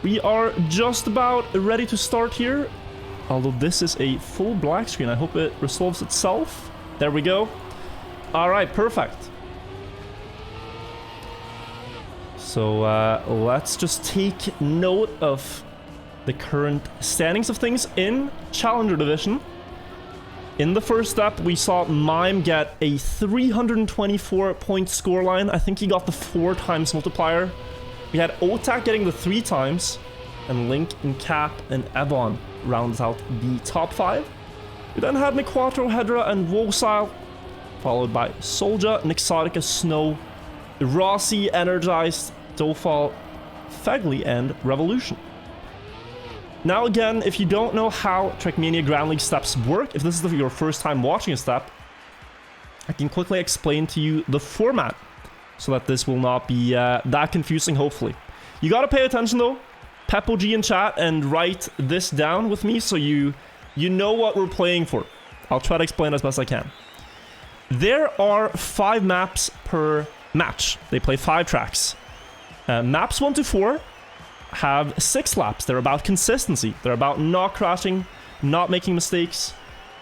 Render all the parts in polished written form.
We are just about ready to start here. Although this is a full black screen. I hope it resolves itself. There we go. Alright, perfect. So let's just take note of the current standings of things in Challenger Division. In the first step, we saw Mime get a 324-point scoreline. I think he got the 4 times multiplier. We had Otak getting the 3 times, and Link and Cap and Evon rounds out the top 5. We then had Nequatro, Hedra, and Wosile, followed by Soldier, Nixotica, Snow, Rossi, Energized, Dofal, Fegli, and Revolution. Now again, if you don't know how Trackmania Grand League steps work, if this is your first time watching a step, I can quickly explain to you the format so that this will not be that confusing, hopefully. You gotta pay attention though. PepOG in chat and write this down with me so you know what we're playing for. I'll try to explain as best I can. There are 5 maps per match. They play 5 tracks. Maps 1 to 4 have 6 laps. They're about consistency. They're about not crashing, not making mistakes.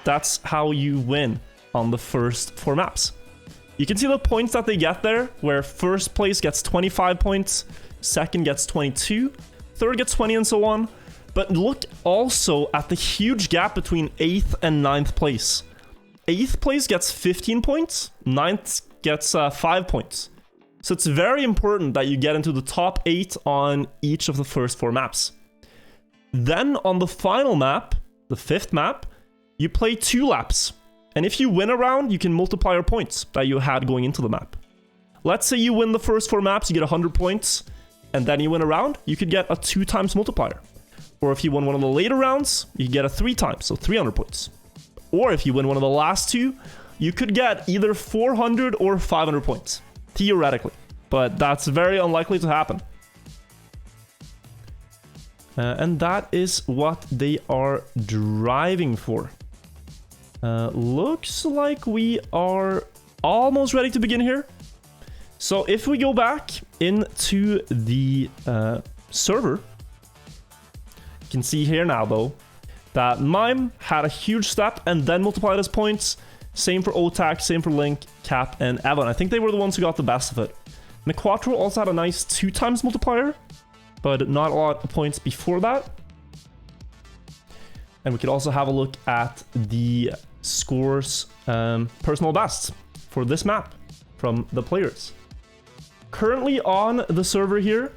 That's how you win on the first 4 maps. You can see the points that they get there, where first place gets 25 points, second gets 22, third gets 20, and so on. But look also at the huge gap between 8th and 9th place. 8th place gets 15 points, 9th gets 5 points. So it's very important that you get into the top 8 on each of the first 4 maps. Then on the final map, the 5th map, you play 2 laps. And if you win a round, you can multiply your points that you had going into the map. Let's say you win the first 4 maps, you get 100 points, and then you win a round, you could get a 2 times multiplier. Or if you win one of the later rounds, you get a 3 times, so 300 points. Or if you win one of the last 2, you could get either 400 or 500 points. Theoretically, but that's very unlikely to happen. And that is what they are driving for. Looks like we are almost ready to begin here. So if we go back into the server, you can see here now though that Mime had a huge step and then multiplied his points. Same for Otak, same for Link, Cap, and Evon. I think they were the ones who got the best of it. Nequatro also had a nice 2 times multiplier, but not a lot of points before that. And we could also have a look at the scores, personal bests for this map from the players. Currently on the server here,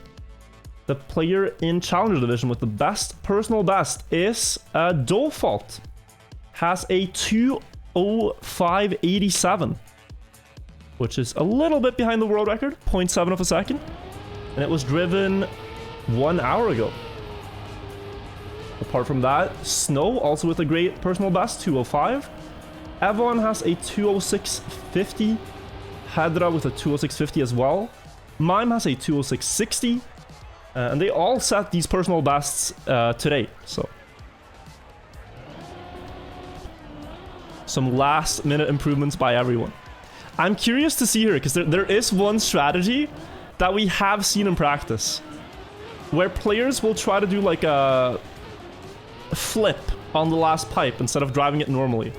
the player in Challenger Division with the best personal best is Dofalt. Has a 2:05.87, which is a little bit behind the world record, 0.7 of a second. And it was driven 1 hour ago. Apart from that, Snow also with a great personal best, 2:05. Evon has a 2:06.50. Hedra with a 2:06.50 as well. Mime has a 2:06.60. And they all set these personal bests today, so. Some last minute improvements by everyone. I'm curious to see here, because there is one strategy that we have seen in practice, where players will try to do like a flip on the last pipe instead of driving it normally.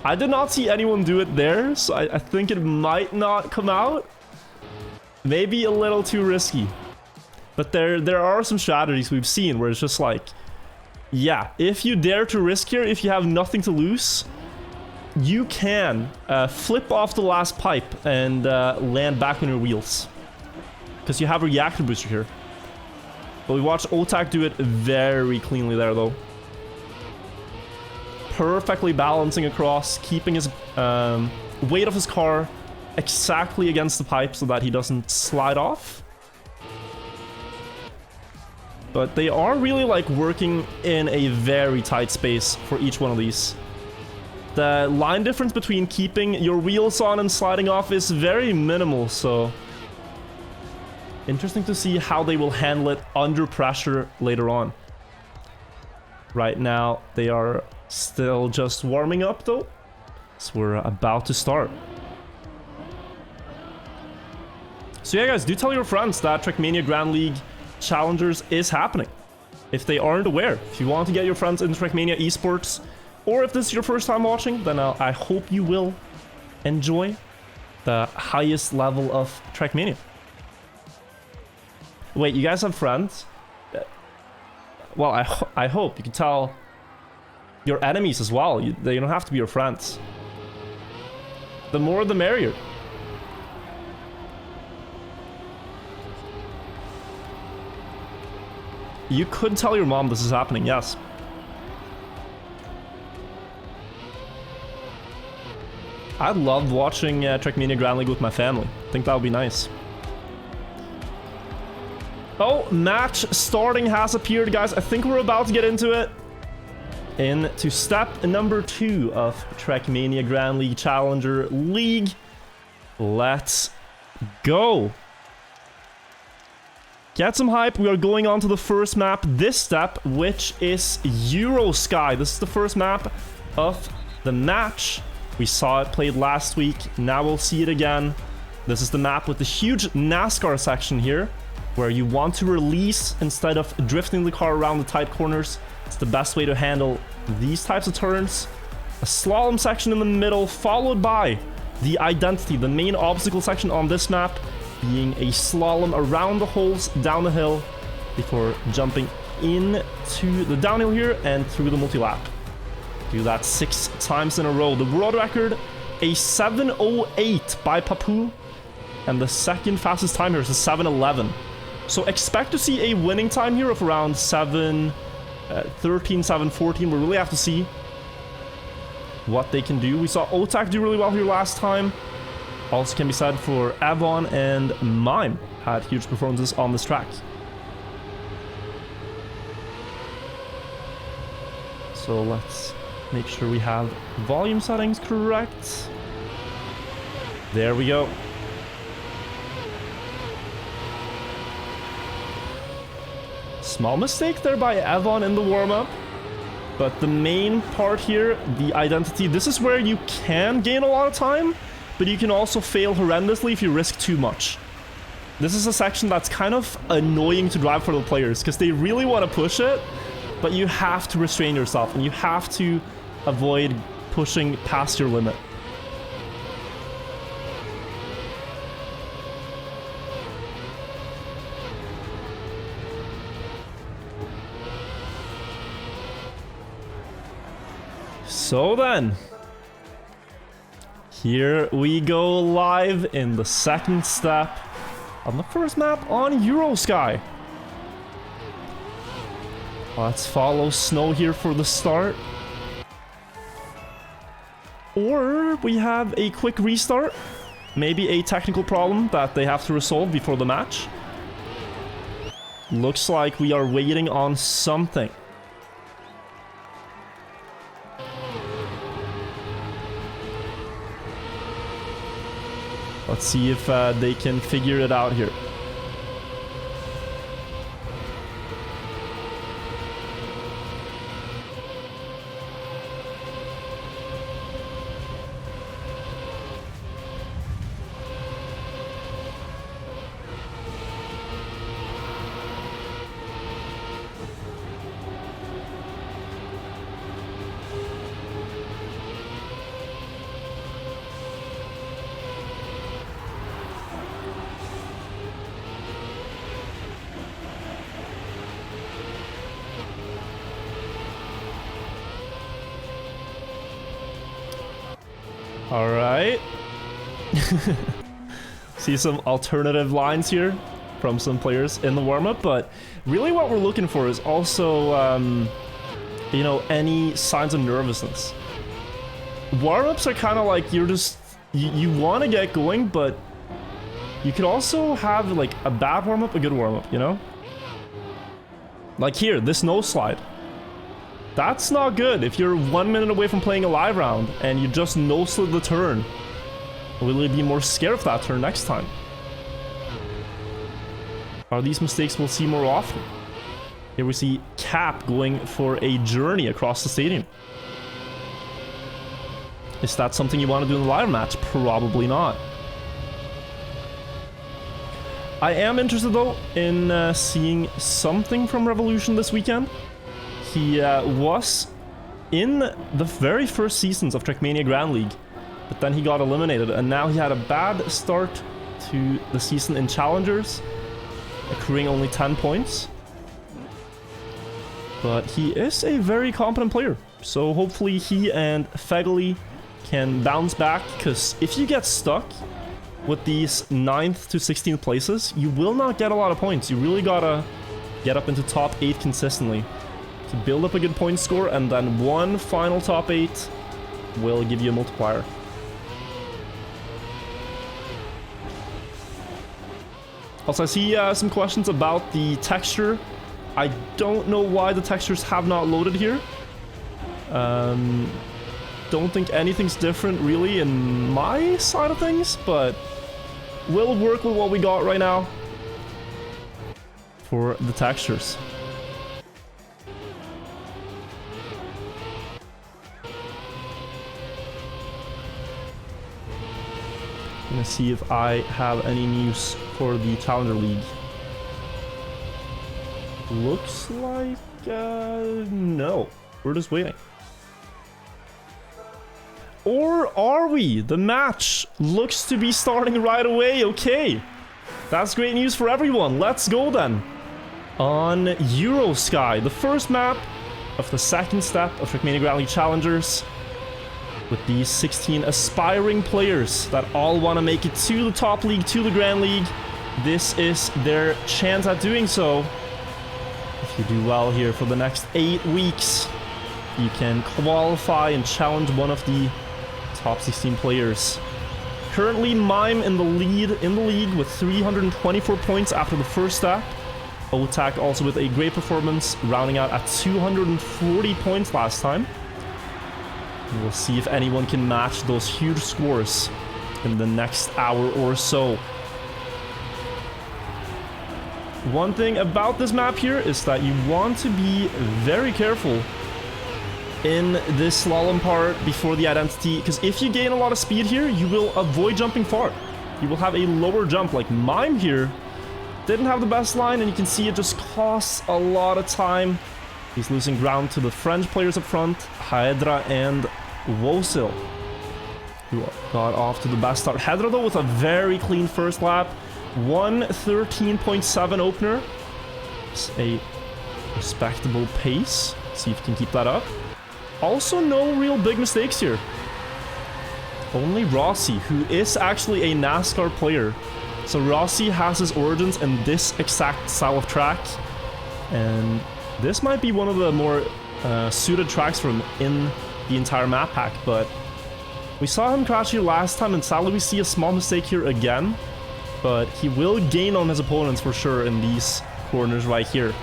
I did not see anyone do it there, so I think it might not come out. Maybe a little too risky. But there are some strategies we've seen where it's just like, yeah, if you dare to risk here, if you have nothing to lose, you can flip off the last pipe and land back on your wheels. Because you have a reactor booster here. But we watched Otak do it very cleanly there though. Perfectly balancing across, keeping his weight of his car exactly against the pipe so that he doesn't slide off. But they are really like working in a very tight space for each one of these. The line difference between keeping your wheels on and sliding off is very minimal, so interesting to see how they will handle it under pressure later on. Right now, they are still just warming up though, so we're about to start. So yeah guys, do tell your friends that Trackmania Grand League Challengers is happening. If they aren't aware, if you want to get your friends into Trackmania esports, or if this is your first time watching, then I hope you will enjoy the highest level of Trackmania. Wait, you guys have friends? Well, I hope you can tell your enemies as well. They don't have to be your friends. The more the merrier. You could tell your mom this is happening, yes. I love watching Trackmania Grand League with my family. I think that would be nice. Oh, match starting has appeared, guys. I think we're about to get into it. Into step number 2 of Trackmania Grand League Challenger League. Let's go. Get some hype. We are going on to the first map this step, which is Eurosky. This is the first map of the match. We saw it played last week. Now we'll see it again. This is the map with the huge NASCAR section here, where you want to release instead of drifting the car around the tight corners. It's the best way to handle these types of turns. A slalom section in the middle, followed by the identity, the main obstacle section on this map, being a slalom around the holes down the hill before jumping into the downhill here and through the multi-lap. Do that 6 times in a row. The world record, a 7:08 by Papu, and the second fastest time here is a 7:11. So expect to see a winning time here of around 7:13, 7:14. We really have to see what they can do. We saw Otak do really well here last time. Also can be said for Avon and Mime had huge performances on this track. So let's make sure we have volume settings correct. There we go. Small mistake there by Avon in the warm-up. But the main part here, the identity, this is where you can gain a lot of time, but you can also fail horrendously if you risk too much. This is a section that's kind of annoying to drive for the players, because they really want to push it, but you have to restrain yourself, and you have to avoid pushing past your limit. So then, here we go live in the second step on the first map on Eurosky. Let's follow Snow here for the start. Or we have a quick restart. Maybe a technical problem that they have to resolve before the match. Looks like we are waiting on something. Let's see if they can figure it out here. All right. See some alternative lines here from some players in the warm-up, but really what we're looking for is also, you know, any signs of nervousness. Warm-ups are kind of like you're just, you want to get going, but you could also have like a bad warm-up, a good warm-up, you know? Like here, this nose slide. That's not good. If you're 1 minute away from playing a live round and you just no-slid the turn, will you be more scared of that turn next time? Are these mistakes we'll see more often? Here we see Cap going for a journey across the stadium. Is that something you want to do in the live match? Probably not. I am interested though in seeing something from Revolution this weekend. He was in the very first seasons of Trackmania Grand League, but then he got eliminated, and now he had a bad start to the season in Challengers, accruing only 10 points. But he is a very competent player, so hopefully he and Fegeli can bounce back, because if you get stuck with these 9th to 16th places, you will not get a lot of points. You really gotta get up into top 8 consistently to build up a good point score, and then one final top 8 will give you a multiplier. Also, I see some questions about the texture. I don't know why the textures have not loaded here. Don't think anything's different really in my side of things, but we'll work with what we got right now for the textures. I'm gonna see if I have any news for the Challenger League. Looks like no. We're just waiting. Or are we? The match looks to be starting right away. Okay. That's great news for everyone. Let's go then. On Eurosky, the first map of the second step of Trackmania Grand League Challengers, with these 16 aspiring players that all want to make it to the top league, to the Grand League. This is their chance at doing so. If you do well here for the next 8 weeks, you can qualify and challenge one of the top 16 players. Currently, Mime in the lead in the league with 324 points after the first step. Otak also with a great performance, rounding out at 240 points last time. We'll see if anyone can match those huge scores in the next hour or so. One thing about this map here is that you want to be very careful in this slalom part before the identity, because if you gain a lot of speed here, you will avoid jumping far. You will have a lower jump. Like Mime here didn't have the best line, and you can see it just costs a lot of time. He's losing ground to the French players up front, Hydra and Wosil, who got off to the best start. Hydra though with a very clean first lap, 1:13.7 opener. It's a respectable pace. See if you can keep that up. Also, no real big mistakes here. Only Rossi, who is actually a NASCAR player. So Rossi has his origins in this exact style of track, and this might be one of the more suited tracks for him in the entire map pack. But we saw him crash here last time, and sadly we see a small mistake here again. But he will gain on his opponents for sure in these corners right here.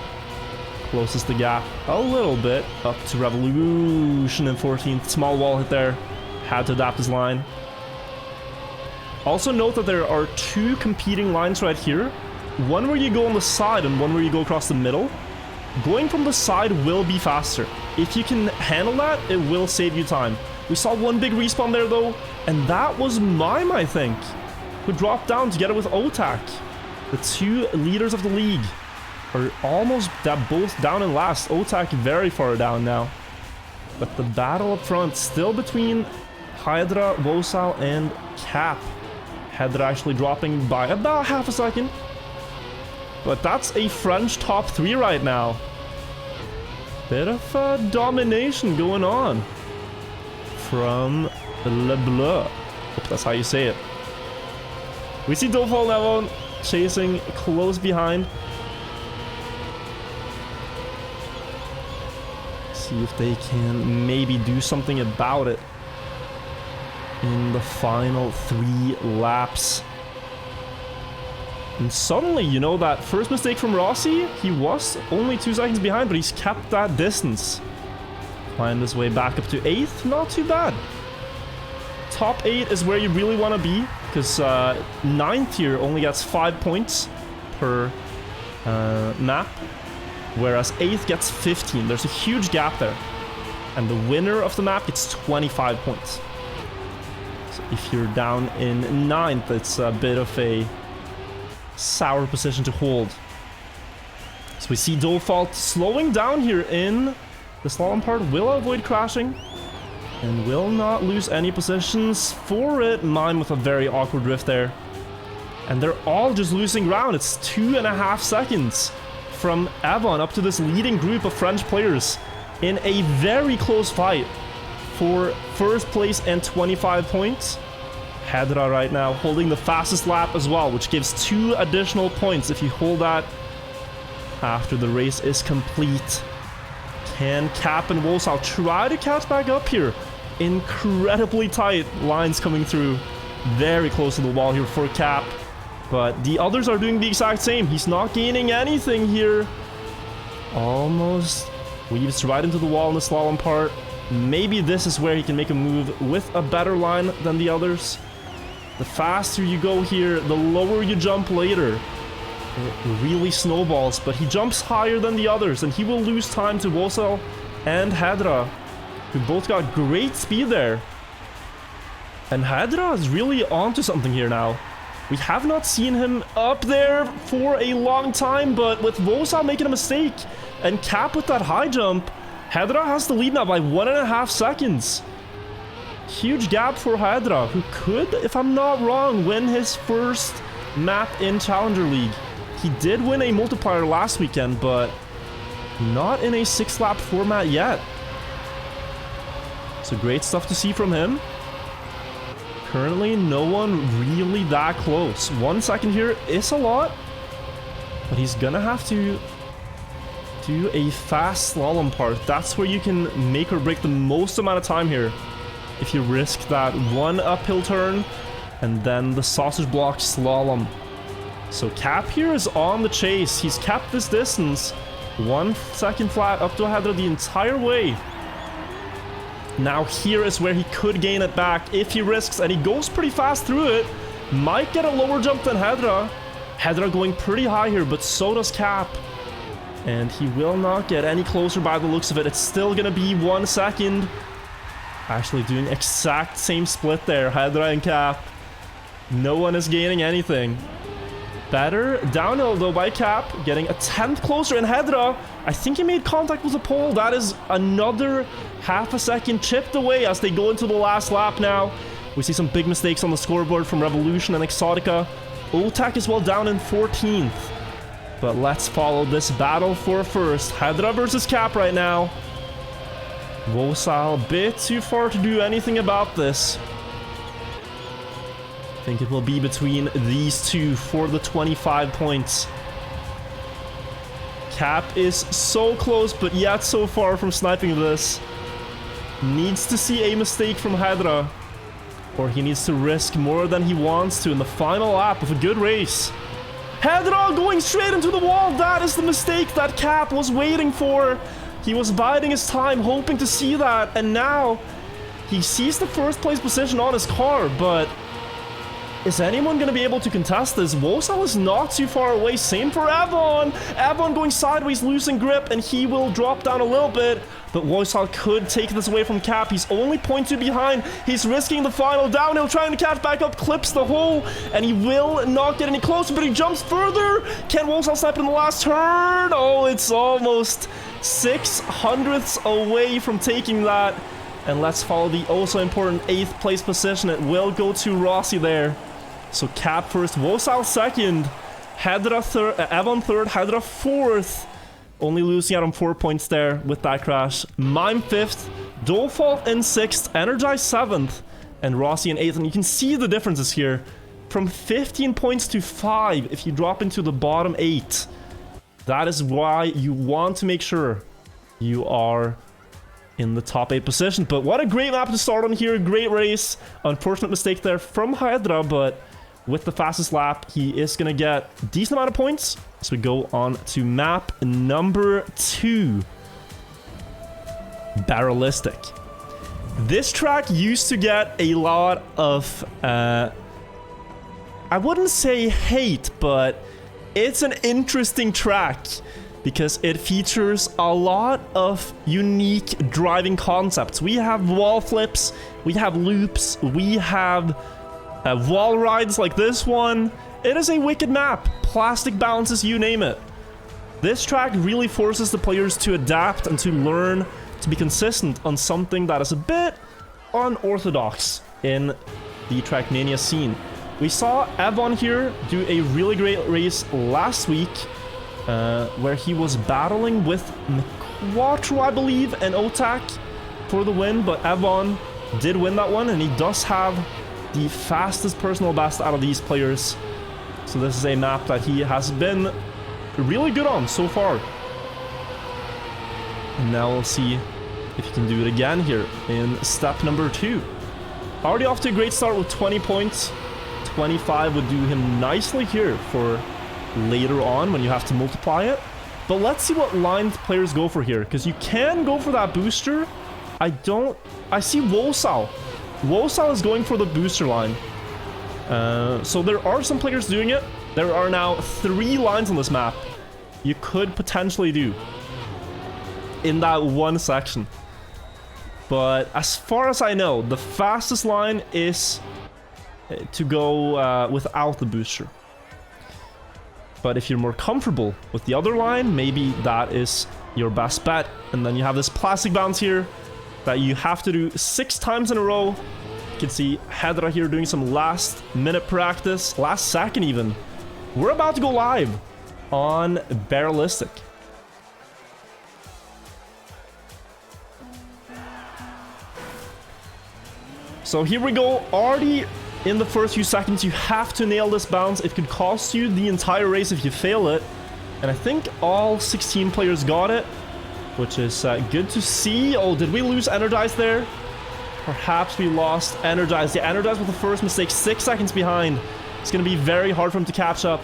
Closes the gap a little bit up to Revolution in 14th. Small wall hit there. Had to adapt his line. Also note that there are 2 competing lines right here. One where you go on the side and one where you go across the middle. Going from the side will be faster. If you can handle that, it will save you time. We saw one big respawn there though, and that was Mime, I think, who dropped down together with Otak. The 2 leaders of the league are almost both down in last. Otak very far down now. But the battle up front still between Hydra, Wosal, and Cap. Hydra actually dropping by about half a second. But that's a French top 3 right now. Bit of domination going on from Le Bleu. Hope that's how you say it. We see Dofal now chasing close behind. See if they can maybe do something about it in the final 3 laps. And suddenly, you know, that first mistake from Rossi, he was only 2 seconds behind, but he's kept that distance. Climbed his way back up to 8th, not too bad. Top 8 is where you really want to be, because 9th here only gets 5 points per map, whereas 8th gets 15. There's a huge gap there. And the winner of the map gets 25 points. So if you're down in 9th, it's a bit of a sour position to hold. So we see Default slowing down here in the slalom part, will avoid crashing, and will not lose any positions for it. Mime with a very awkward drift there. And they're all just losing ground. It's 2.5 seconds from Avon up to this leading group of French players in a very close fight for first place and 25 points. Hedra right now holding the fastest lap as well, which gives 2 additional points if you hold that after the race is complete. Can Cap and Wolsal try to catch back up here? Incredibly tight lines coming through. Very close to the wall here for Cap. But the others are doing the exact same. He's not gaining anything here. Almost weaves right into the wall in the slalom part. Maybe this is where he can make a move with a better line than the others. The faster you go here, the lower you jump later. It really snowballs, but he jumps higher than the others, and he will lose time to Wolsal and Hedra, who both got great speed there. And Hedra is really onto something here now. We have not seen him up there for a long time, but with Wolsal making a mistake and Cap with that high jump, Hedra has the lead now by 1.5 seconds. Huge gap for Hedra, who could, if I'm not wrong, win his first map in Challenger League. He did win a multiplier last weekend, but not in a 6-lap format yet. So great stuff to see from him. Currently, no one really that close. 1 second here is a lot, but he's gonna have to do a fast slalom part. That's where you can make or break the most amount of time here. If you risk that one uphill turn and then the sausage block slalom. So Cap here is on the chase. He's kept this distance. 1 second flat up to Hedra the entire way. Now here is where he could gain it back if he risks, and he goes pretty fast through it. Might get a lower jump than Hedra. Hedra going pretty high here, but so does Cap. And he will not get any closer by the looks of it. It's still gonna be 1 second. Actually doing exact same split there, Hedra and Cap. No one is gaining anything. Better downhill though by Cap, getting a 10th closer, and Hedra, I think he made contact with the pole. That is another half a second chipped away as they go into the last lap now. We see some big mistakes on the scoreboard from Revolution and Exotica. Otak is well down in 14th. But let's follow this battle for first. Hedra versus Cap right now. Wolsal a bit too far to do anything about this. I think it will be between these two for the 25 points. Cap is so close, but yet so far from sniping this. Needs to see a mistake from Hedra, or he needs to risk more than he wants to in the final lap of a good race. Hedra going straight into the wall. That is the mistake that Cap was waiting for. He was biding his time, hoping to see that, and now he sees the first place position on his car, but is anyone going to be able to contest this? Wolsal is not too far away. Same for Avon. Avon going sideways, losing grip, and he will drop down a little bit. But Wolsal could take this away from Cap. He's only 0.2 behind. He's risking the final downhill, trying to catch back up, clips the hole, and he will not get any closer, but he jumps further. Can Wolsal snipe in the last turn? Oh, it's almost 600ths away from taking that. And let's follow the also important 8th place position. It will go to Rossi there. So Cap first, Wolsal second, Hedra third, Avon third, Hedra fourth. Only losing out on 4 points there with that crash. Mime 5th, Default in 6th, Energize 7th, and Rossi in 8th. And you can see the differences here. From 15 points to 5 if you drop into the bottom 8. That is why you want to make sure you are in the top 8 position. But what a great map to start on here. Great race. Unfortunate mistake there from Hedra, but with the fastest lap, he is going to get a decent amount of points. So we go on to map number 2. Barrelistic. This track used to get a lot of, I wouldn't say hate, but it's an interesting track because it features a lot of unique driving concepts. We have wall flips, we have loops, we have wall rides like this one. It is a wicked map. Plastic bounces, you name it. This track really forces the players to adapt and to learn to be consistent on something that is a bit unorthodox in the Trackmania scene. We saw Evon here do a really great race last week, where he was battling with Quattro, I believe, and Otak for the win, but Evon did win that one, and he does have the fastest personal best out of these players. So this is a map that he has been really good on so far. And now we'll see if he can do it again here in step number 2. Already off to a great start with 20 points. 25 would do him nicely here for later on when you have to multiply it. But let's see what line players go for here, because you can go for that booster. I see Wosao. Wosao is going for the booster line. So there are some players doing it. There are now 3 lines on this map you could potentially do in that one section. But as far as I know, the fastest line is to go without the booster. But if you're more comfortable with the other line, maybe that is your best bet. And then you have this plastic bounce here that you have to do 6 times in a row. You can see Hedra here doing some last minute practice, last second even. We're about to go live on Barrelistic. So here we go. Already in the first few seconds, you have to nail this bounce. It could cost you the entire race if you fail it. And I think all 16 players got it, which is good to see. Oh, did we lose Energize there? Perhaps we lost Energize. Yeah, Energize with the first mistake, 6 seconds behind. It's going to be very hard for him to catch up.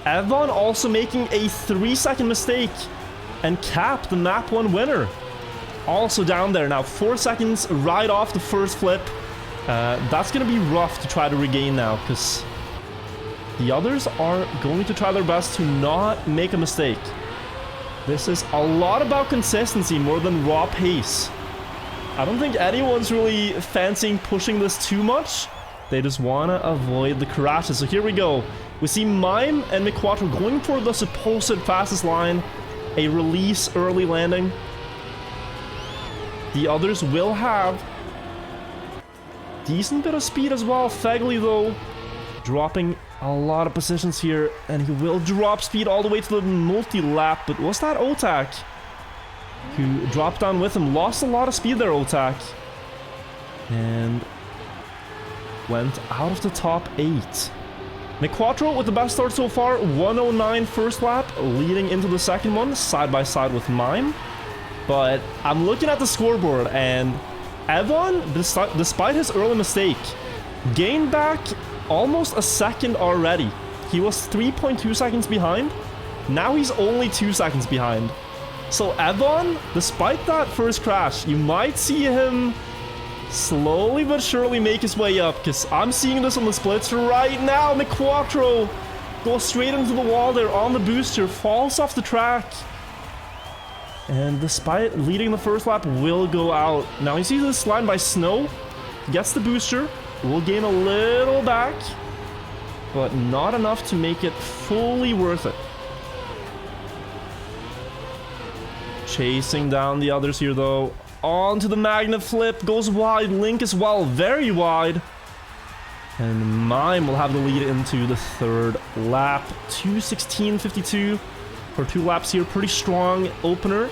Evon also making a 3-second mistake. And Cap, the map 1 winner, also down there. Now 4 seconds right off the first flip. That's going to be rough to try to regain now, because the others are going to try their best to not make a mistake. This is a lot about consistency more than raw pace. I don't think anyone's really fancying pushing this too much. They just want to avoid the crashes. So here we go. We see Mime and McQuattro going for the supposed fastest line. A release early landing. The others will have decent bit of speed as well. Fegley, though, dropping a lot of positions here. And he will drop speed all the way to the multi-lap. But was that Otak who dropped down with him? Lost a lot of speed there, Otak. And went out of the top 8. McQuattro with the best start so far. 109 first lap, leading into the second one, side by side with Mime. But I'm looking at the scoreboard, and Evon, despite his early mistake, gained back almost a second already. He was 3.2 seconds behind. Now he's only 2 seconds behind. So Evon, despite that first crash, you might see him slowly but surely make his way up, because I'm seeing this on the splits right now. McQuattro goes straight into the wall there on the booster, falls off the track. And despite leading the first lap, will go out. Now you see this line by Snow. Gets the booster. Will gain a little back, but not enough to make it fully worth it. Chasing down the others here, though. Onto the magnet flip. Goes wide. Link as well. Very wide. And Mime will have the lead into the third lap. 2:16.52 for 2 laps here. Pretty strong opener.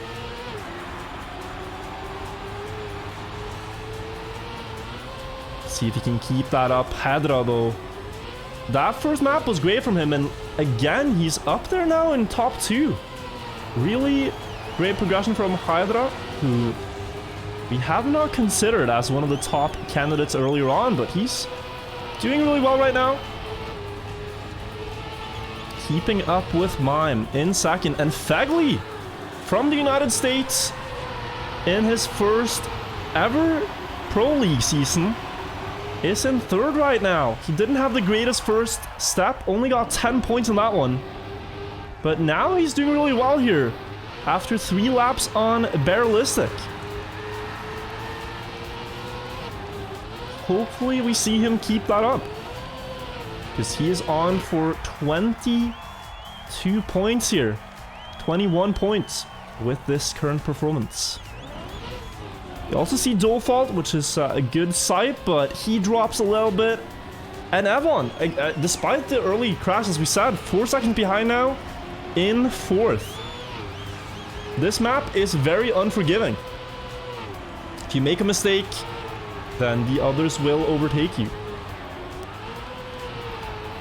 See if he can keep that up. Hedra, though. That first map was great from him. And again, he's up there now in top 2. Really great progression from Hydra, who we have not considered as one of the top candidates earlier on, but he's doing really well right now. Keeping up with Mime in second, and Fegley from the United States in his first ever Pro League season is in third right now. He didn't have the greatest first step, only got 10 points in that one. But now he's doing really well here after 3 laps on Barrelistic. Hopefully we see him keep that up. because he is on for 22 points here. 21 points with this current performance. You also see Default, which is a good sight, but he drops a little bit. And Evon, despite the early crash, as we said, 4 seconds behind now in 4th. This map is very unforgiving. If you make a mistake, then the others will overtake you.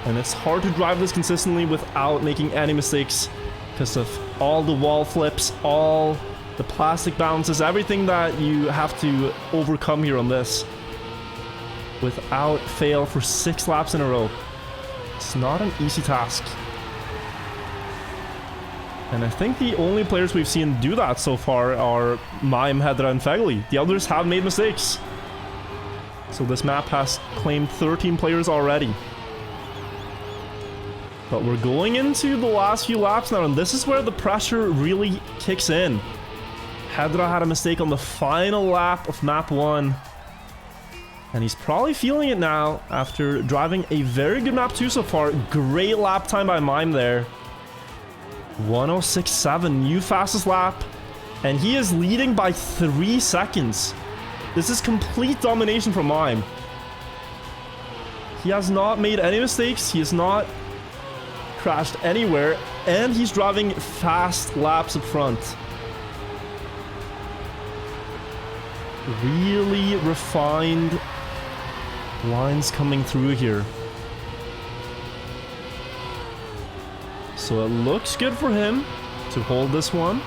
And it's hard to drive this consistently without making any mistakes because of all the wall flips, all the plastic bounces, everything that you have to overcome here on this without fail for 6 laps in a row. It's not an easy task. And I think the only players we've seen do that so far are Mime, Hedra, and Fegli. The others have made mistakes. So this map has claimed 13 players already. But we're going into the last few laps now, and this is where the pressure really kicks in. Hedra had a mistake on the final lap of map 1. And he's probably feeling it now after driving a very good map 2 so far. Great lap time by Mime there. 106.7, new fastest lap. And he is leading by 3 seconds. This is complete domination from Mime. He has not made any mistakes. He has not crashed anywhere. And he's driving fast laps up front. Really refined lines coming through here. So it looks good for him to hold this one.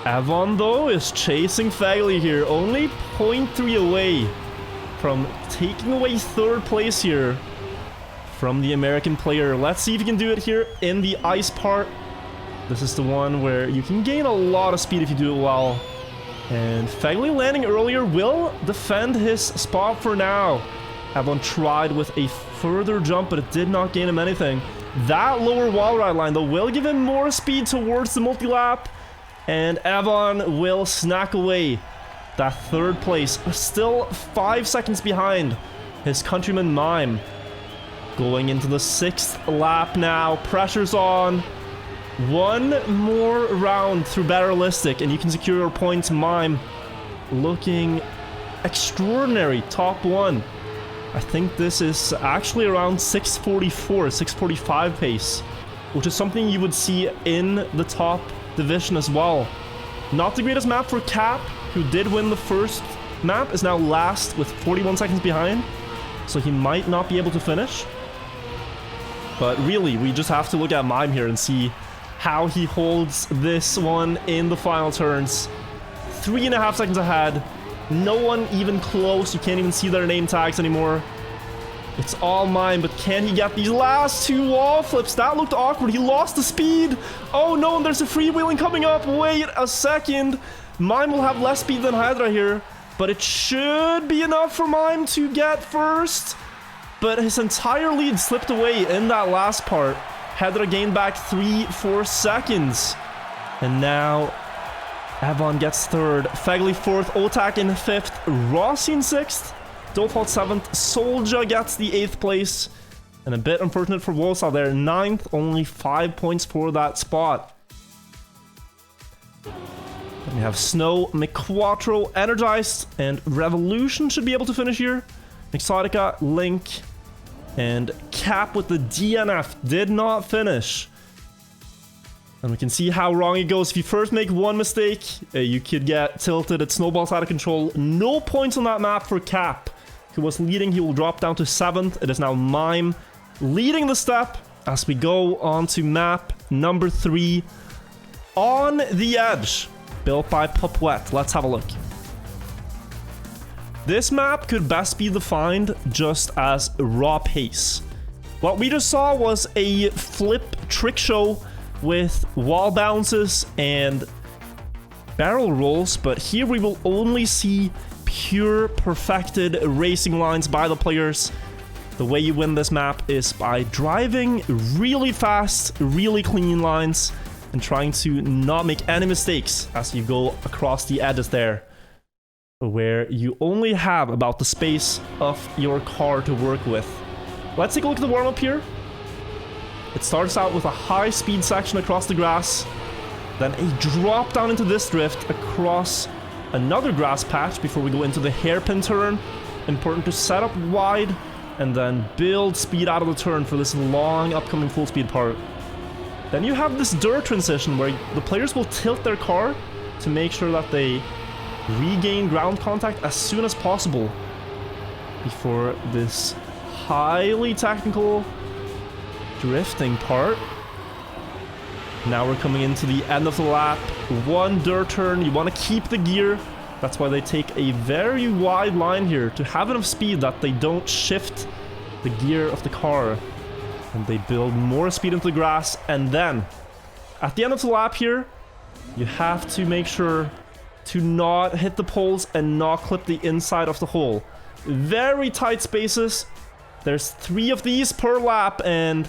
Evon, though, is chasing Fegli here. Only 0.3 away from taking away 3rd place here from the American player. Let's see if he can do it here in the ice part. This is the one where you can gain a lot of speed if you do it well. And Fegli landing earlier will defend his spot for now. Evon tried with a further jump, but it did not gain him anything. That lower wall ride line, though, will give him more speed towards the multi-lap. And Evon will snack away that 3rd place. Still 5 seconds behind his countryman Mime. Going into the 6th lap now. Pressure's on. One more round through Battleistic, and you can secure your points. Mime looking extraordinary. Top 1. I think this is actually around 6:44, 6:45 pace, which is something you would see in the top division as well. Not the greatest map for Cap, who did win the first map, is now last with 41 seconds behind, so he might not be able to finish. But really, we just have to look at Mime here and see how he holds this one in the final turns. 3.5 seconds ahead. No one even close. You can't even see their name tags anymore. It's all Mime, but can he get these last 2 wall flips? That looked awkward. He lost the speed. Oh no, and there's a freewheeling coming up. Wait a second. Mime will have less speed than Hydra here, but it should be enough for Mime to get first. But his entire lead slipped away in that last part. Hydra gained back 3-4 seconds. And now Evon gets 3rd, Fegli 4th, Otak in 5th, Rossi in 6th, Default 7th, Solja gets the 8th place, and a bit unfortunate for Warsaw there, 9th, only 5 points for that spot. Then we have Snow, McQuattro, Energized, and Revolution should be able to finish here. Exotica, Link, and Cap with the DNF did not finish. And we can see how wrong it goes. If you first make one mistake, you could get tilted. It snowballs out of control. No points on that map for Cap, who was leading. He will drop down to 7th. It is now Mime leading the step as we go on to map number 3, On the Edge, built by Puppet. Let's have a look. This map could best be defined just as raw pace. What we just saw was a flip trick show with wall bounces and barrel rolls, but here we will only see pure perfected racing lines by the players. The way you win this map is by driving really fast, really clean lines, and trying to not make any mistakes as you go across the edges there, where you only have about the space of your car to work with. let's take a look at the warm-up here. It starts out with a high-speed section across the grass, then a drop down into this drift across another grass patch before we go into the hairpin turn. Important to set up wide and then build speed out of the turn for this long upcoming full speed part. Then you have this dirt transition where the players will tilt their car to make sure that they regain ground contact as soon as possible before this highly technical drifting part. Now we're coming into the end of the lap. One dirt turn, you want to keep the gear. That's why they take a very wide line here to have enough speed that they don't shift the gear of the car. And they build more speed into the grass. And then, at the end of the lap here, you have to make sure to not hit the poles and not clip the inside of the hole. Very tight spaces. There's 3 of these per lap, and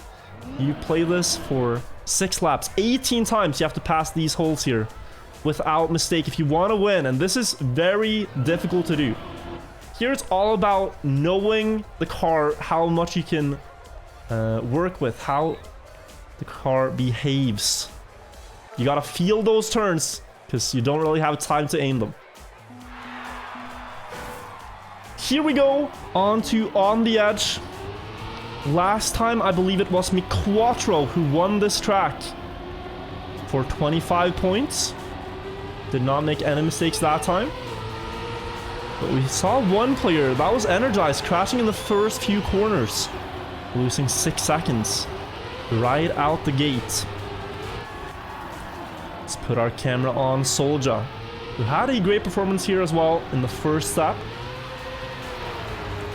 you play this for 6 laps. 18 times you have to pass these holes here without mistake if you want to win, and this is very difficult to do. Here it's all about knowing the car, how much you can work with, how the car behaves. You gotta feel those turns because you don't really have time to aim them. Here we go on to On the Edge. Last time I believe it was me Quattro who won this track for 25 points. Did not make any mistakes that time. But we saw one player that was energized, crashing in the first few corners, losing 6 seconds right out the gate. Let's put our camera on Soldier, who had a great performance here as well in the first step.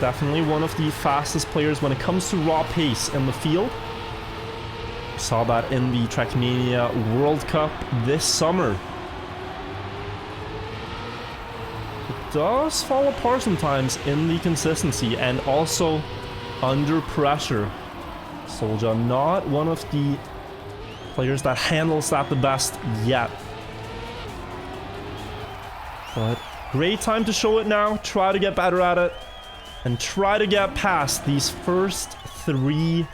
Definitely one of the fastest players when it comes to raw pace in the field. We saw that in the Trackmania World Cup this summer. It does fall apart sometimes in the consistency and also under pressure. Soldier not one of the players that handles that the best yet. But great time to show it now, try to get better at it, and try to get past these first 3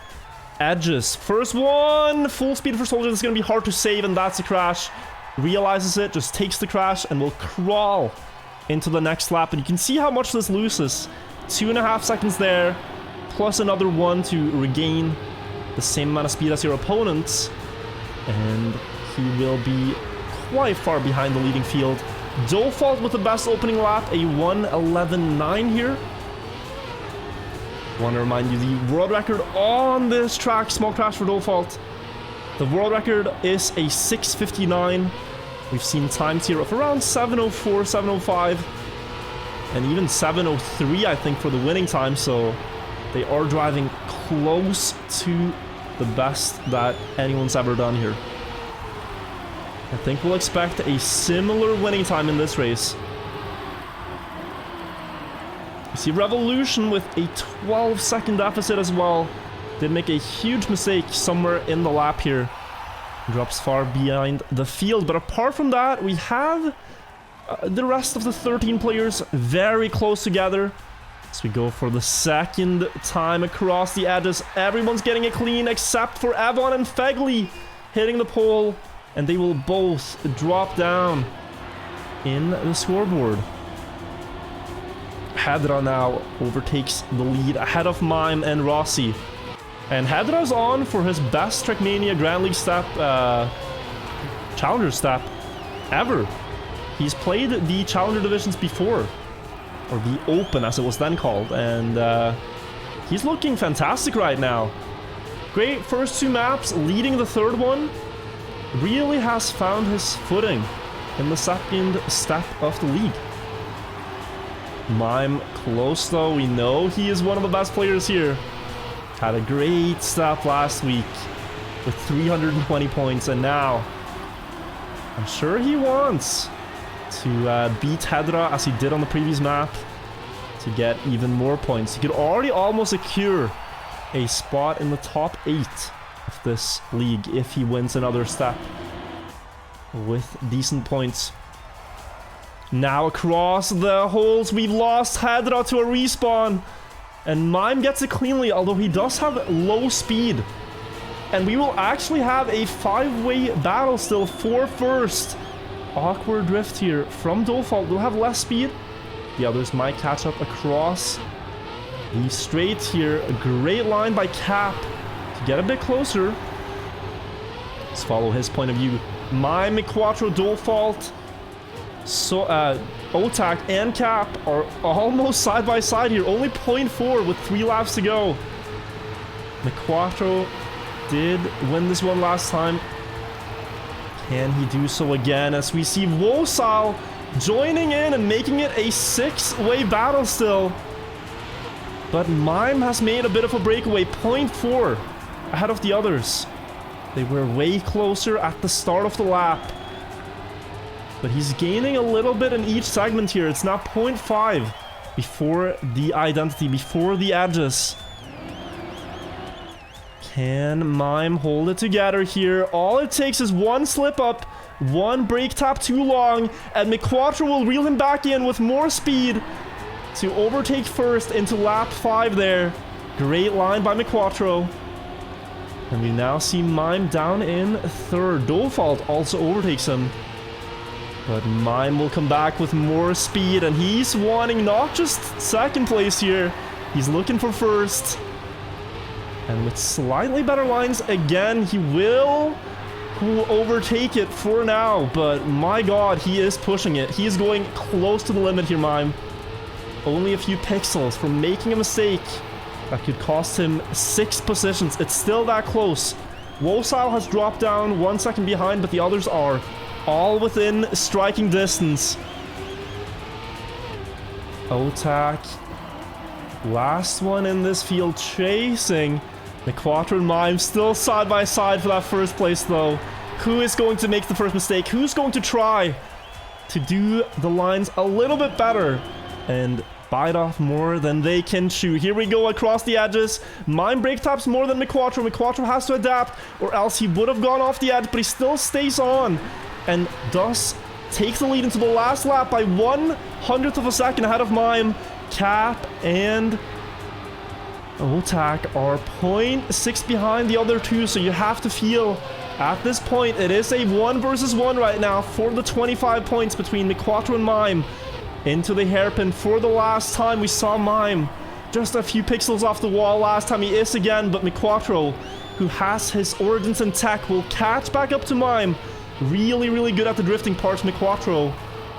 edges. First one, full speed for Soldier. It's going to be hard to save, and that's a crash. Realizes it, just takes the crash, and will crawl into the next lap. And you can see how much this loses. 2.5 seconds there, plus another 1 to regain the same amount of speed as your opponents. And he will be quite far behind the leading field. Default with the best opening lap, a 1:11.9 here. Want to remind you, the world record on this track, small crash for Default. The world record is a 6:59. We've seen times here of around 7:04, 7:05, and even 7:03, I think, for the winning time. So they are driving close to the best that anyone's ever done here. I think we'll expect a similar winning time in this race. You see Revolution with a 12-second deficit as well. Did make a huge mistake somewhere in the lap here. Drops far behind the field. But apart from that, we have the rest of the 13 players very close together. As we go for the second time across the edges. Everyone's getting it clean except for Avon and Fegley hitting the pole. And they will both drop down in the scoreboard. Hedra now overtakes the lead ahead of Mime and Rossi. And Hedra's on for his best Trackmania Grand League step, Challenger step ever. He's played the Challenger divisions before, or the Open as it was then called, and he's looking fantastic right now. Great first 2 maps, leading the third one. Really has found his footing in the second step of the league. Mime close though, we know he is one of the best players here. Had a great step last week with 320 points, and now I'm sure he wants to beat Hedra as he did on the previous map to get even more points. He could already almost secure a spot in the top 8 of this league if he wins another step with decent points. Now across the holes, we've lost Hedra to a respawn. And Mime gets it cleanly, although he does have low speed. And we will actually have a 5-way battle still for first. Awkward drift here from Default. We'll have less speed. The others might catch up across the straight here. A great line by Cap to get a bit closer. Let's follow his point of view. Mime, Quattro, Default, Otak, and Cap are almost side by side here. Only 0.4 with 3 laps to go. Quattro did win this one last time. Can he do so again as we see Wosal joining in and making it a 6-way battle still? But Mime has made a bit of a breakaway, 0.4 ahead of the others. They were way closer at the start of the lap. But he's gaining a little bit in each segment here. It's now 0.5 before the identity, before the edges. Can Mime hold it together here? All it takes is one slip up, one brake tap too long, and McQuattro will reel him back in with more speed to overtake first into lap 5 there. Great line by McQuattro. And we now see Mime down in third. Default also overtakes him. But Mime will come back with more speed, and he's wanting not just second place here, he's looking for first. And with slightly better lines, again, he will overtake it for now. But my god, he is pushing it. He is going close to the limit here, Mime. Only a few pixels from making a mistake that could cost him 6 positions. It's still that close. Wosal has dropped down 1 second behind, but the others are all within striking distance. Otak, last one in this field, chasing McQuattro and Mime, still side by side for that first place though. Who is going to make the first mistake? Who's going to try to do the lines a little bit better and bite off more than they can chew? Here we go across the edges. Mime brake taps more than McQuattro. McQuattro has to adapt or else he would have gone off the edge, but he still stays on and thus takes the lead into the last lap by 1/100th of a second ahead of Mime. Cap and Otak are 0.6 behind the other two, so you have to feel at this point it is a 1 versus 1 right now for the 25 points between McQuattro and Mime. Into the hairpin for the last time. We saw Mime just a few pixels off the wall last time. He is again, but McQuattro, who has his origins in tech, will catch back up to Mime. Really, really good at the drifting parts. McQuattro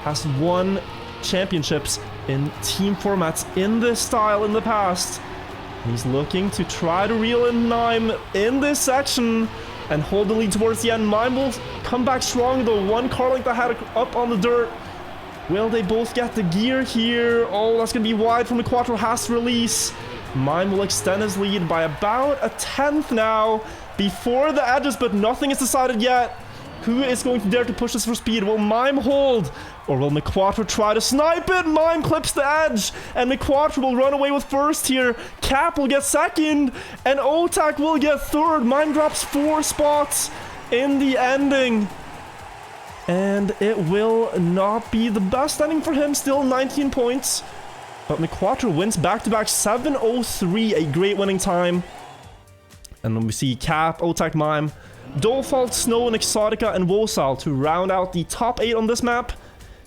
has won championships in team formats in this style in the past. He's looking to try to reel in Mime in this section and hold the lead towards the end. Mime will come back strong though. 1 car length ahead up on the dirt. Will they both get the gear here? Oh, that's going to be wide from McQuattro. Has to release. Mime will extend his lead by about 1/10 now before the edges, but nothing is decided yet. Who is going to dare to push this for speed? Will Mime hold? Or will McQuattro try to snipe it? Mime clips the edge, and McQuattro will run away with first here. Cap will get second, and Otak will get third. Mime drops 4 spots in the ending. And it will not be the best ending for him. Still 19 points. But McQuattro wins back-to-back 7:03. A great winning time. And then we see Cap, Otak, Mime, Default, Snow, and Exotica, and Wosal to round out the top 8 on this map.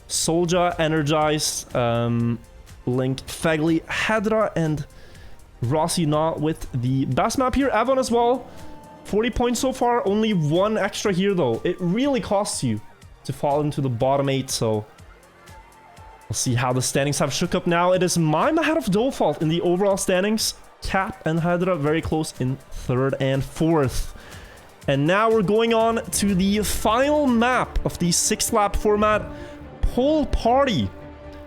Soldier, Energized, Link, Fegli, Hedra, and Rossi not with the best map here. Evan as well. 40 points so far. Only 1 extra here though. It really costs you to fall into the bottom 8, so we'll see how the standings have shook up now. It is Mime ahead of Default in the overall standings. Cap and Hydra very close in 3rd and 4th. And now we're going on to the final map of the 6-lap format, Pole Party.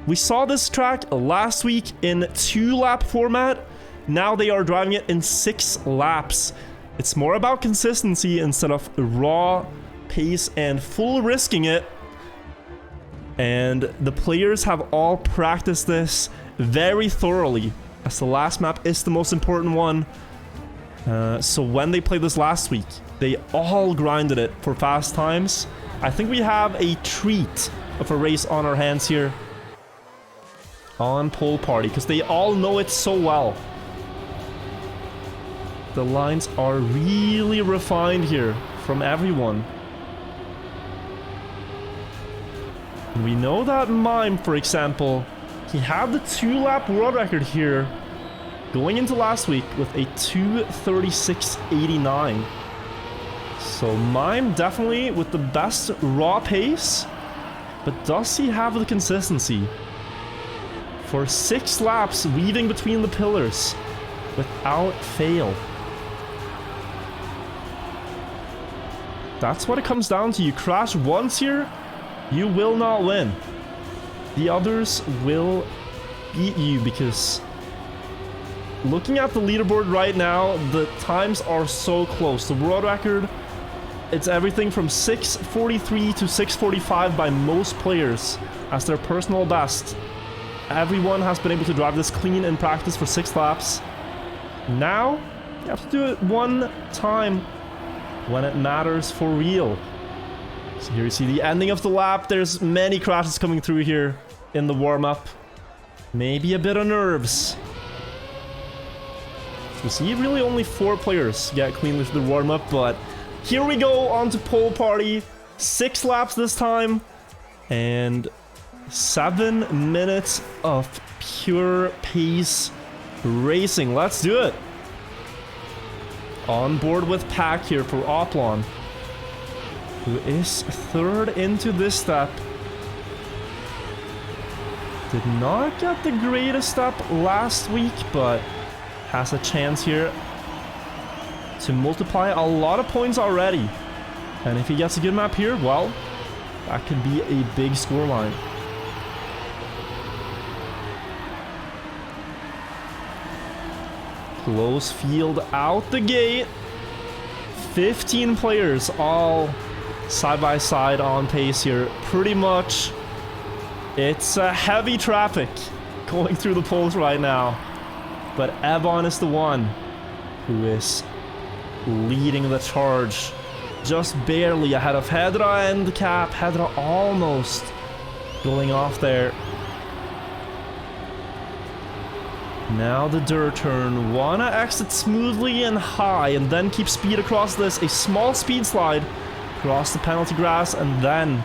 We saw this track last week in 2-lap format. Now they are driving it in 6 laps. It's more about consistency instead of raw pace and full risking it. And the players have all practiced this very thoroughly, as the last map is the most important one. So when they played this last week, they all grinded it for fast times. I think we have a treat of a race on our hands here on Pole Party, because they all know it so well. The lines are really refined here from everyone. We know that Mime, for example, he had the 2-lap world record here going into last week with a 2:36.89. So Mime definitely with the best raw pace, but does he have the consistency? For 6 laps weaving between the pillars without fail. That's what it comes down to. You crash once here, you will not win. The others will beat you because looking at the leaderboard right now, the times are so close. The world record, it's everything from 6:43 to 6:45 by most players as their personal best. Everyone has been able to drive this clean in practice for 6 laps. Now, you have to do it one time when it matters for real. So here you see the ending of the lap. There's many crashes coming through here in the warm-up. Maybe a bit of nerves. So we see really only 4 players get cleanly through the warm-up, but here we go on to pole party. 6 laps this time. And 7 minutes of pure pace racing. Let's do it. On board with Pack here for Oplon, who is 3rd into this step. Did not get the greatest step last week, but has a chance here to multiply a lot of points already. And if he gets a good map here, well, that could be a big scoreline. Close field out the gate. 15 players all side by side on pace here. Pretty much it's heavy traffic going through the poles right now. But Evon is the one who is leading the charge. Just barely ahead of Hedra and Cap. Hedra almost going off there. Now the dirt turn. Wanna exit smoothly and high and then keep speed across this. A small speed slide across the penalty grass, and then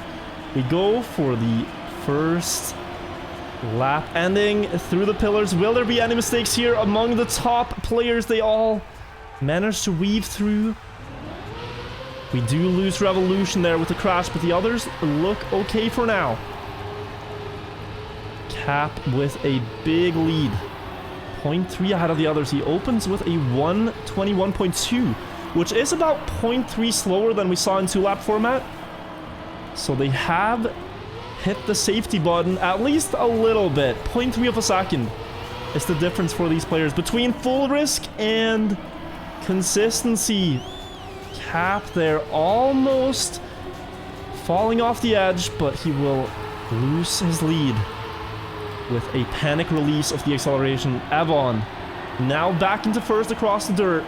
we go for the first lap ending through the pillars. Will there be any mistakes here among the top players? They all managed to weave through. We do lose Revolution there with the crash, but the others look okay for now. Cap with a big lead. 0.3 ahead of the others. He opens with a 1:21.2, which is about 0.3 slower than we saw in 2-lap format. So they have hit the safety button at least a little bit. 0.3 of a second is the difference for these players between full risk and consistency. Cap there almost falling off the edge, but he will lose his lead with a panic release of the acceleration. Evon now back into first across the dirt.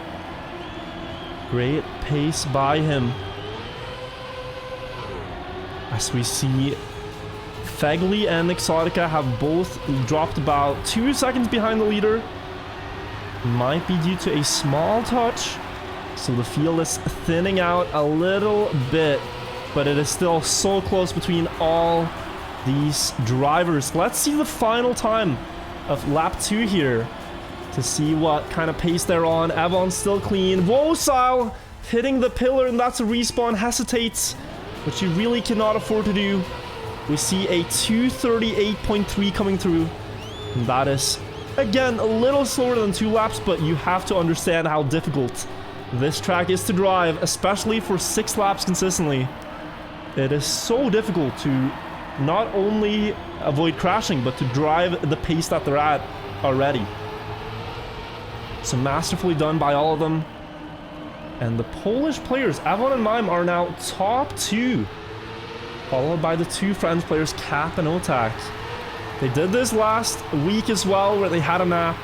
Great pace by him. As we see Fegley and Exotica have both dropped about 2 seconds behind the leader. Might be due to a small touch. So the field is thinning out a little bit, but it is still so close between all these drivers. Let's see the final time of lap 2 here to see what kind of pace they're on. Evon's still clean. Wosile hitting the pillar, and that's a respawn. Hesitates, which you really cannot afford to do. We see a 2:38.3 coming through. And that is, again, a little slower than 2 laps, but you have to understand how difficult this track is to drive, especially for 6 laps consistently. It is so difficult to not only avoid crashing, but to drive the pace that they're at already. So masterfully done by all of them. And the Polish players, Evon and Mime, are now top 2, followed by the 2 French players, Cap and Otak. They did this last week as well, where they had a map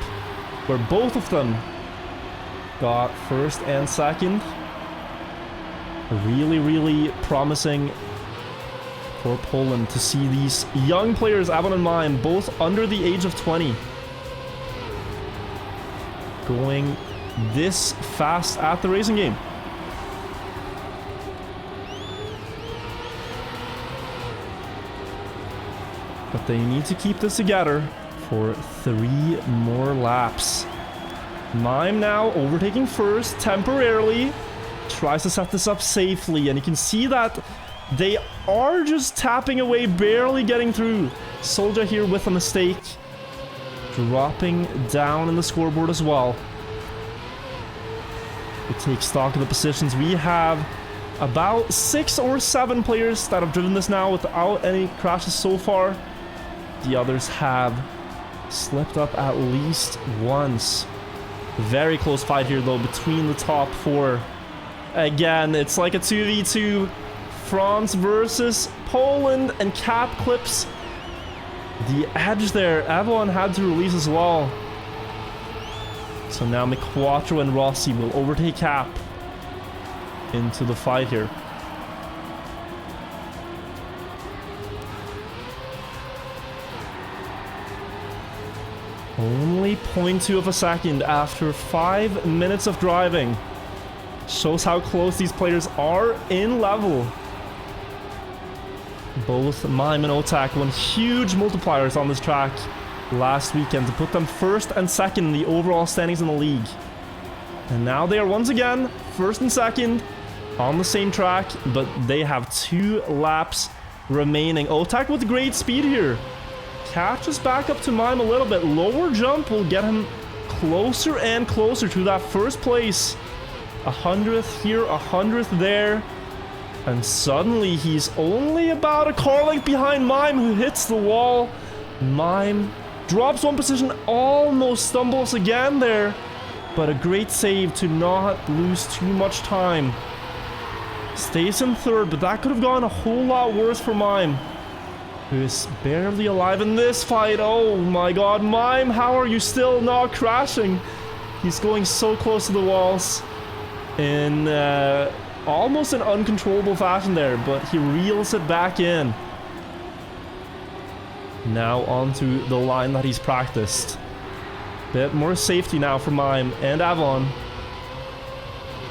where both of them got first and second. Really, really promising for Poland to see these young players, Evon and Mime, both under the age of 20, going this fast at the racing game. But they need to keep this together for 3 more laps. Mime now overtaking first temporarily. Tries to set this up safely, and you can see that they are just tapping away, barely getting through. Soldier here with a mistake. Dropping down in the scoreboard as well. We take stock of the positions. We have about 6 or 7 players that have driven this now without any crashes so far. The others have slipped up at least once. Very close fight here though between the top 4. Again, it's like a 2v2. France versus Poland, and Cap clips the edge there. Evon had to release as well. So now McQuattro and Rossi will overtake Cap into the fight here. Only 0.2 of a second after 5 minutes of driving. Shows how close these players are in level. Both Mime and Otak won huge multipliers on this track last weekend to put them first and second in the overall standings in the league. And now they are once again first and second on the same track, but they have 2 laps remaining. Otak with great speed here. Catches back up to Mime a little bit. Lower jump will get him closer and closer to that first place. 100th here, 100th there. And suddenly he's only about a car length behind Mime, who hits the wall. Mime drops 1 position, almost stumbles again there. But a great save to not lose too much time. Stays in 3rd, but that could have gone a whole lot worse for Mime, who is barely alive in this fight. Oh my god, Mime, how are you still not crashing? He's going so close to the walls in almost an uncontrollable fashion there, but he reels it back in. Now onto the line that he's practiced. Bit more safety now for Mime and Avon.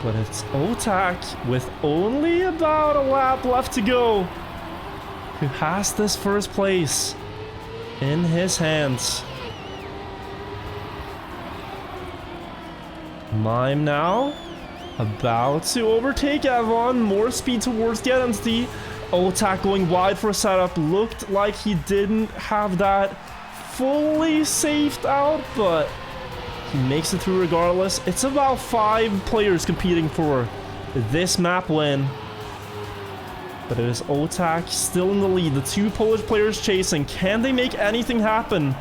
But it's Otak with only about a lap left to go, who has this first place in his hands. Mime now about to overtake Avon. More speed towards the identity. Otak going wide for a setup. Looked like he didn't have that fully safed out, but he makes it through regardless. It's about 5 players competing for this map win. But it is Otak still in the lead. The 2 Polish players chasing. Can they make anything happen?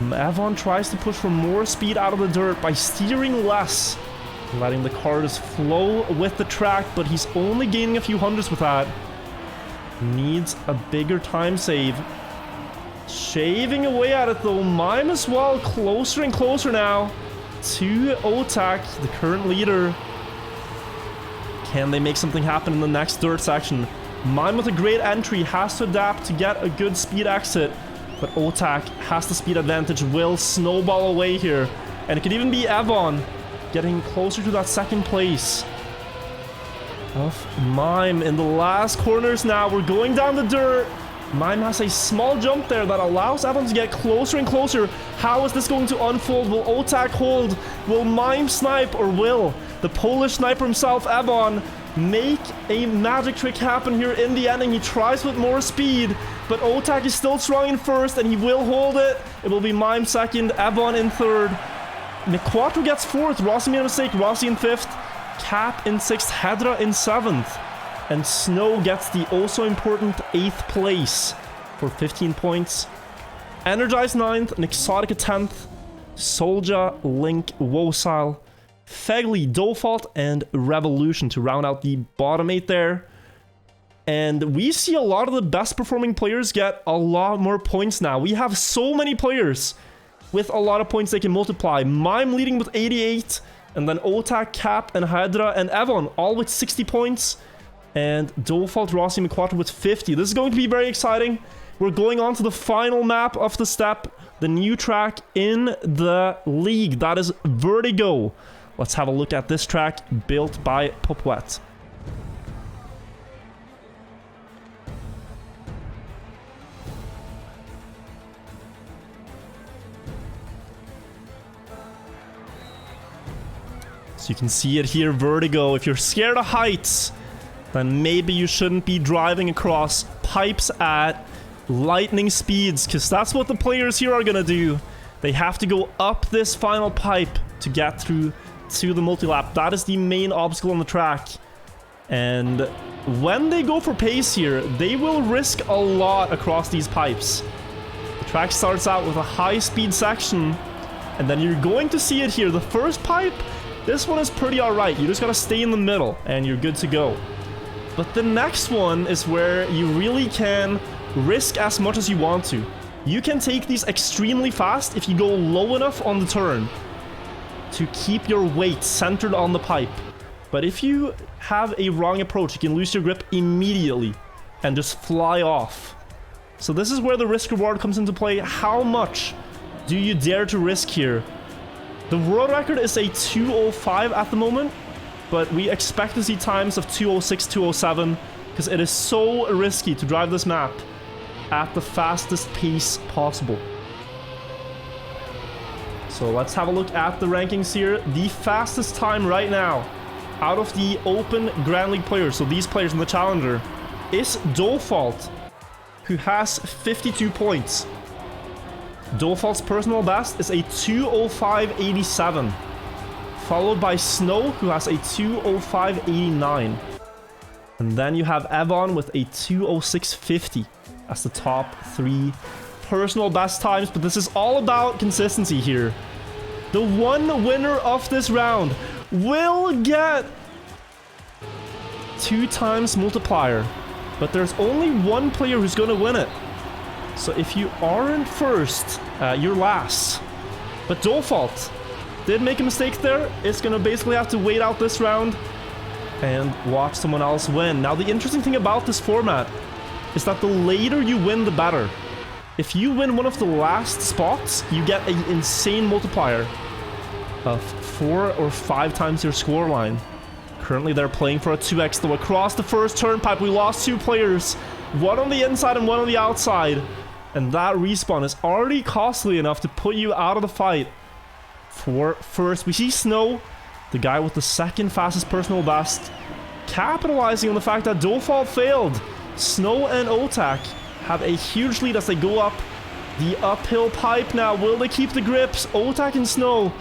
Avon tries to push for more speed out of the dirt by steering less, letting the cars flow with the track, but he's only gaining a few hundreds with that. Needs a bigger time save. Shaving away at it though. Mime as well, closer and closer now to Otak, the current leader. Can they make something happen in the next dirt section? Mime with a great entry has to adapt to get a good speed exit, but Otak has the speed advantage, will snowball away here. And it could even be Evon getting closer to that second place of Mime in the last corners now. We're going down the dirt. Mime has a small jump there that allows Evon to get closer and closer. How is this going to unfold? Will Otak hold? Will Mime snipe? Or will the Polish sniper himself, Evon, make a magic trick happen here in the ending? He tries with more speed, but Otak is still strong in first, and he will hold it. It will be Mime second, Evon in 3rd. McQuattro gets 4th. Rossi made a mistake. Rossi in 5th. Cap in 6th. Hedra in 7th. And Snow gets the also important 8th place for 15 points. Energized 9th. Nixotica 10th. Solja, Link, Wosile, Fegley, Default, and Revolution to round out the bottom 8 there. And we see a lot of the best performing players get a lot more points now. We have so many players with a lot of points they can multiply. Mime leading with 88, and then Otak, Cap, and Hydra, and Evon all with 60 points. And Default, Rossi, McQuattro with 50. This is going to be very exciting. We're going on to the final map of the step, the new track in the league. That is Vertigo. Let's have a look at this track built by Popwet. So you can see it here, Vertigo. If you're scared of heights, then maybe you shouldn't be driving across pipes at lightning speeds, because that's what the players here are gonna do. They have to go up this final pipe to get through to the multi-lap. That is the main obstacle on the track. And when they go for pace here, they will risk a lot across these pipes. The track starts out with a high-speed section, and then you're going to see it here. The first pipe, this one is pretty alright. You just gotta stay in the middle, and you're good to go. But the next one is where you really can risk as much as you want to. You can take these extremely fast if you go low enough on the turn to keep your weight centered on the pipe. But if you have a wrong approach, you can lose your grip immediately and just fly off. So this is where the risk reward comes into play. How much do you dare to risk here? The world record is a 2:05 at the moment, but we expect to see times of 2:06, 2:07, because it is so risky to drive this map at the fastest pace possible. So let's have a look at the rankings here. The fastest time right now out of the Open Grand League players, so these players in the Challenger, is Default, who has 52 points. Default's personal best is a 2:05.87, followed by Snow, who has a 2:05.89. And then you have Evan with a 2:06.50 as the top 3 personal best times, but this is all about consistency here. The one winner of this round will get 2 times multiplier, but there's only one player who's gonna win it. So if you aren't first, you're last. But Default did make a mistake there. It's gonna basically have to wait out this round and watch someone else win. Now, the interesting thing about this format is that the later you win, the better. If you win one of the last spots, you get an insane multiplier of 4 or 5 times your scoreline. Currently, they're playing for a 2x, though across the first turnpike, we lost 2 players. One on the inside and one on the outside. And that respawn is already costly enough to put you out of the fight. For first, we see Snow, the guy with the second fastest personal best, capitalizing on the fact that Default failed. Snow and Otak have a huge lead as they go up the uphill pipe now. Will they keep the grips? Otak and Snow,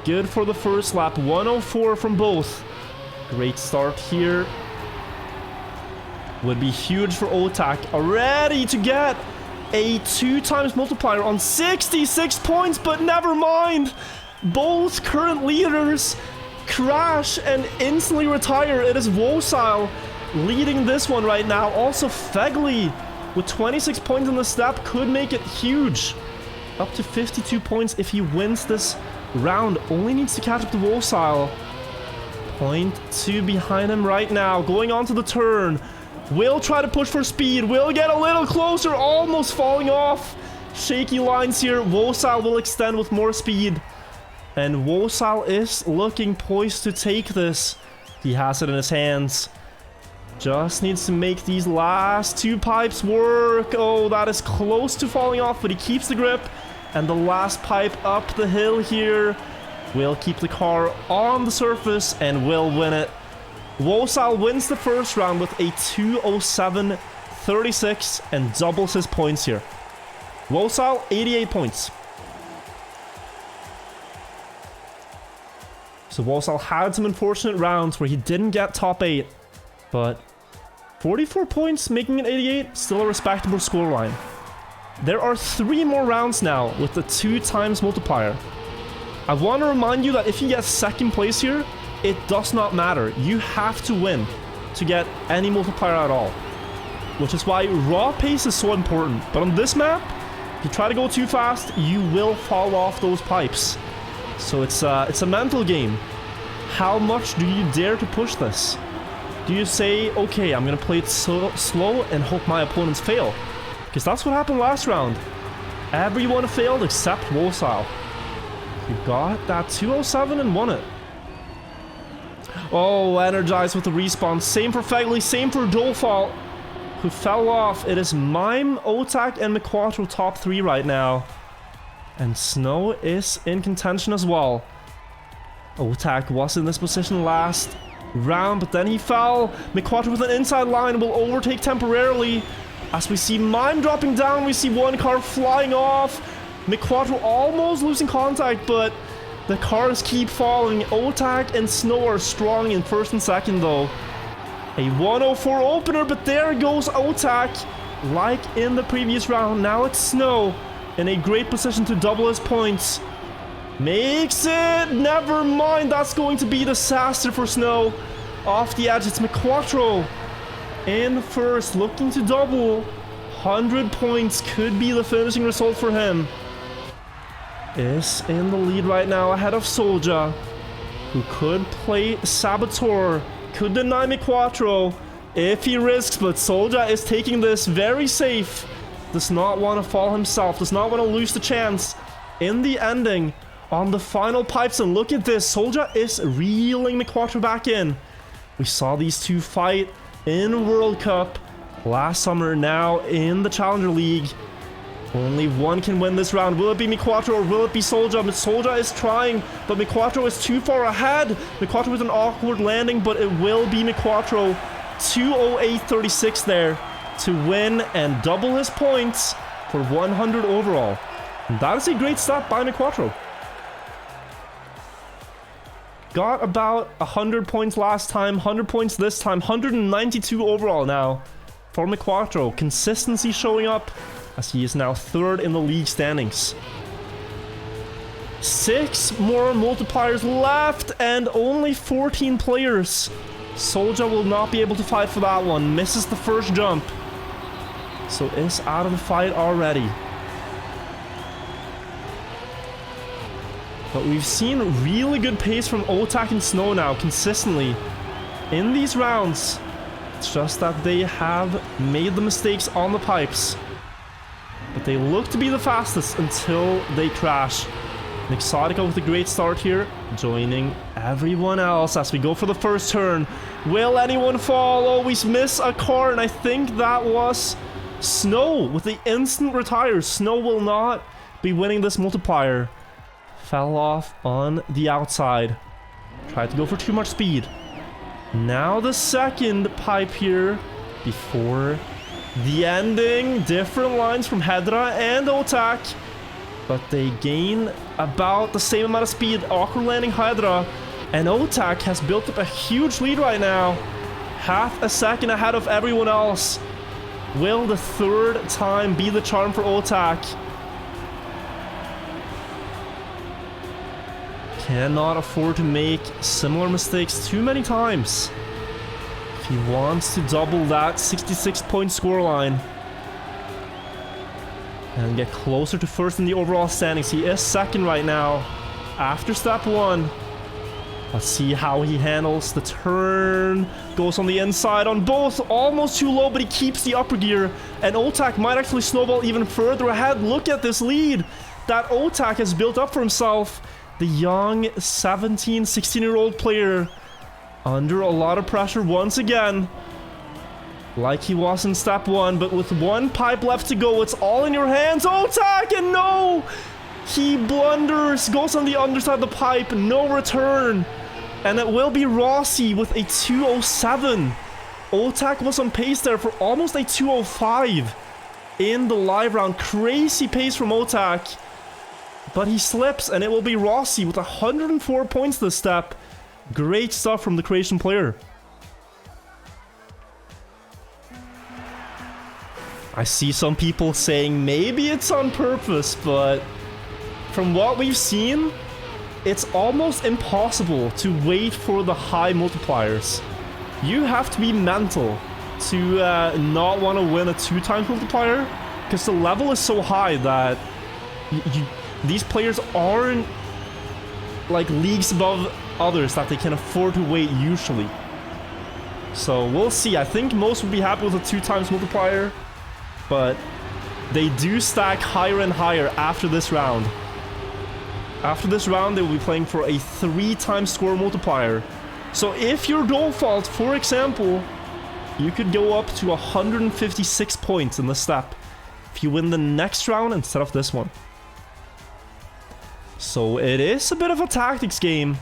good for the first lap. 1:04 from both. Great start here. Would be huge for Otak. Ready to get a 2 times multiplier on 66 points, but never mind. Both current leaders crash and instantly retire. It is Wosile leading this one right now. Also, Fegley with 26 points in the step could make it huge. Up to 52 points if he wins this round. Only needs to catch up to Wosile. 0.2 behind him right now. Going on to the turn. Will try to push for speed. Will get a little closer. Almost falling off. Shaky lines here. Wosile will extend with more speed. And Wosile is looking poised to take this. He has it in his hands. Just needs to make these last 2 pipes work. Oh, that is close to falling off, but he keeps the grip. And the last pipe up the hill here will keep the car on the surface and will win it. Wosile wins the first round with a 2:07.36 and doubles his points here. Wosile, 88 points. So Wosile had some unfortunate rounds where he didn't get top 8, but 44 points, making it 88, still a respectable scoreline. There are 3 more rounds now with the 2 times multiplier. I want to remind you that if you get second place here, it does not matter. You have to win to get any multiplier at all, which is why raw pace is so important. But on this map, if you try to go too fast, you will fall off those pipes. So it's a mental game. How much do you dare to push this? Do you say, okay, I'm gonna play it so slow and hope my opponents fail? Because that's what happened last round. Everyone failed except Wosile. You got that 2:07 and won it. Oh, energized with the respawn. Same for Fegley, same for Dolfalt, who fell off. It is Mime, Otak, and McQuattro top 3 right now. And Snow is in contention as well. Otak was in this position last round, but then he fell. McQuattro with an inside line will overtake temporarily. As we see Mime dropping down, we see one car flying off. McQuattro almost losing contact, but the cars keep falling. Otak and Snow are strong in first and second though. A 104 opener, but there goes Otak. Like in the previous round, now it's Snow in a great position to double his points. Makes it! Never mind, that's going to be disaster for Snow. Off the edge, it's McQuattro in first, looking to double. 100 points could be the finishing result for him. Is in the lead right now ahead of Soldier, who could play Saboteur, could deny McQuattro if he risks, but Soldier is taking this very safe. Does not want to fall himself, does not want to lose the chance in the ending on the final pipes. And look at this, Soldier is reeling McQuattro back in. We saw these two fight in World Cup last summer, now in the Challenger League. Only one can win this round. Will it be McQuattro or will it be Soldier? But Soldier is trying, but McQuattro is too far ahead. McQuattro with an awkward landing, but it will be McQuattro. 2:08.36 there to win and double his points for 100 overall. And that is a great start by McQuattro. Got about 100 points last time, 100 points this time, 192 overall now for McQuattro. Consistency showing up as he is now third in the league standings. 6 more multipliers left and only 14 players. Soldier will not be able to fight for that one. Misses the first jump, so is out of the fight already. But we've seen really good pace from Otak and Snow now consistently in these rounds. It's just that they have made the mistakes on the pipes. But they look to be the fastest until they crash. Exotica with a great start here, joining everyone else as we go for the first turn. Will anyone fall? Oh, we miss a car, and I think that was Snow with the instant retire. Snow will not be winning this multiplier. Fell off on the outside. Tried to go for too much speed. Now the second pipe here before the ending. Different lines from Hedra and Otak, but they gain about the same amount of speed. Awkward landing Hedra, and Otak has built up a huge lead right now. Half a second ahead of everyone else. Will the third time be the charm for Otak? Cannot afford to make similar mistakes too many times if he wants to double that 66-point scoreline and get closer to first in the overall standings. He is second right now after step 1. Let's see how he handles the turn. Goes on the inside on both. Almost too low, but he keeps the upper gear. And Otak might actually snowball even further ahead. Look at this lead that Otak has built up for himself. The young 17, 16-year-old player under a lot of pressure once again. Like he was in step 1, but with one pipe left to go, it's all in your hands. Otak, and no! He blunders, goes on the underside of the pipe, no return. And it will be Rossi with a 2:07. Otak was on pace there for almost a 2:05 in the live round. Crazy pace from Otak. But he slips, and it will be Rossi with 104 points this step. Great stuff from the Croatian player. I see some people saying maybe it's on purpose, but from what we've seen, it's almost impossible to wait for the high multipliers. You have to be mental to not want to win a 2x multiplier, because the level is so high that these players aren't like leagues above others that they can afford to wait usually. So we'll see. I think most would be happy with a 2x multiplier, but they do stack higher and higher after this round. After this round, they will be playing for a 3x score multiplier. So if your default, for example, you could go up to 156 points in this step if you win the next round instead of this one. So it is a bit of a tactics game.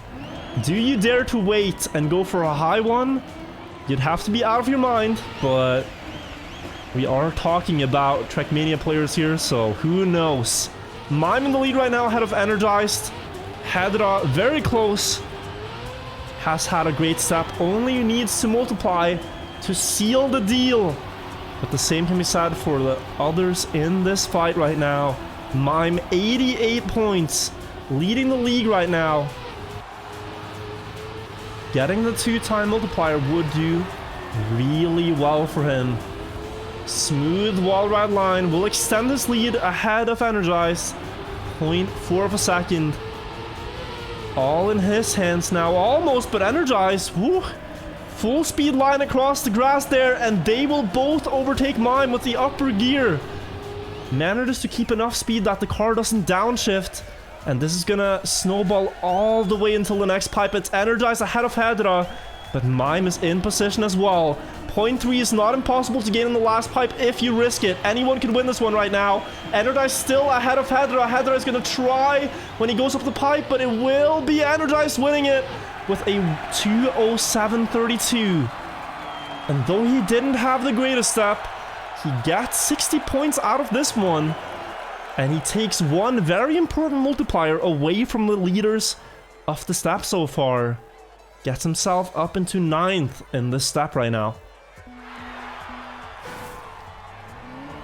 Do you dare to wait and go for a high one? You'd have to be out of your mind, but we are talking about Trackmania players here, so who knows? Mime in the lead right now, ahead of Energized. Hedra very close. Has had a great step, only needs to multiply to seal the deal. But the same can be said for the others in this fight right now. Mime 88 points, leading the league right now. Getting the 2-time multiplier would do really well for him. Smooth wall ride line will extend his lead ahead of Energized. 0.4 of a second. All in his hands now, almost, but Energized. Woo. Full speed line across the grass there, and they will both overtake Mime with the upper gear. Manages to keep enough speed that the car doesn't downshift. And this is gonna snowball all the way until the next pipe. It's Energized ahead of Hedra, but Mime is in position as well. 0.3 is not impossible to gain in the last pipe if you risk it. Anyone could win this one right now. Energized still ahead of Hedra. Hedra is gonna try when he goes up the pipe, but it will be Energized winning it with a 2:07.32. And though he didn't have the greatest step, he gets 60 points out of this one. And he takes one very important multiplier away from the leaders of the step so far. Gets himself up into 9th in this step right now.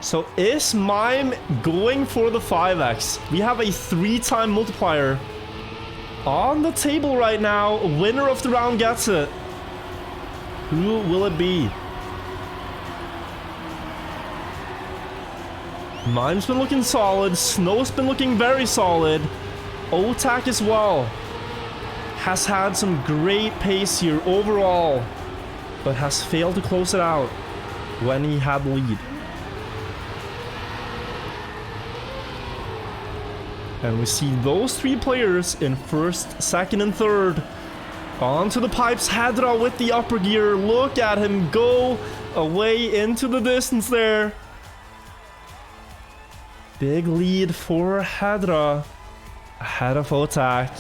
So is Mime going for the 5x? We have a 3-time multiplier on the table right now. Winner of the round gets it. Who will it be? Mime's been looking solid. Snow's been looking very solid. Otak as well. Has had some great pace here overall, but has failed to close it out when he had the lead. And we see those 3 players in 1st, 2nd, and 3rd. Onto the pipes. Hedra with the upper gear. Look at him go away into the distance there. Big lead for Hedra ahead of Otak.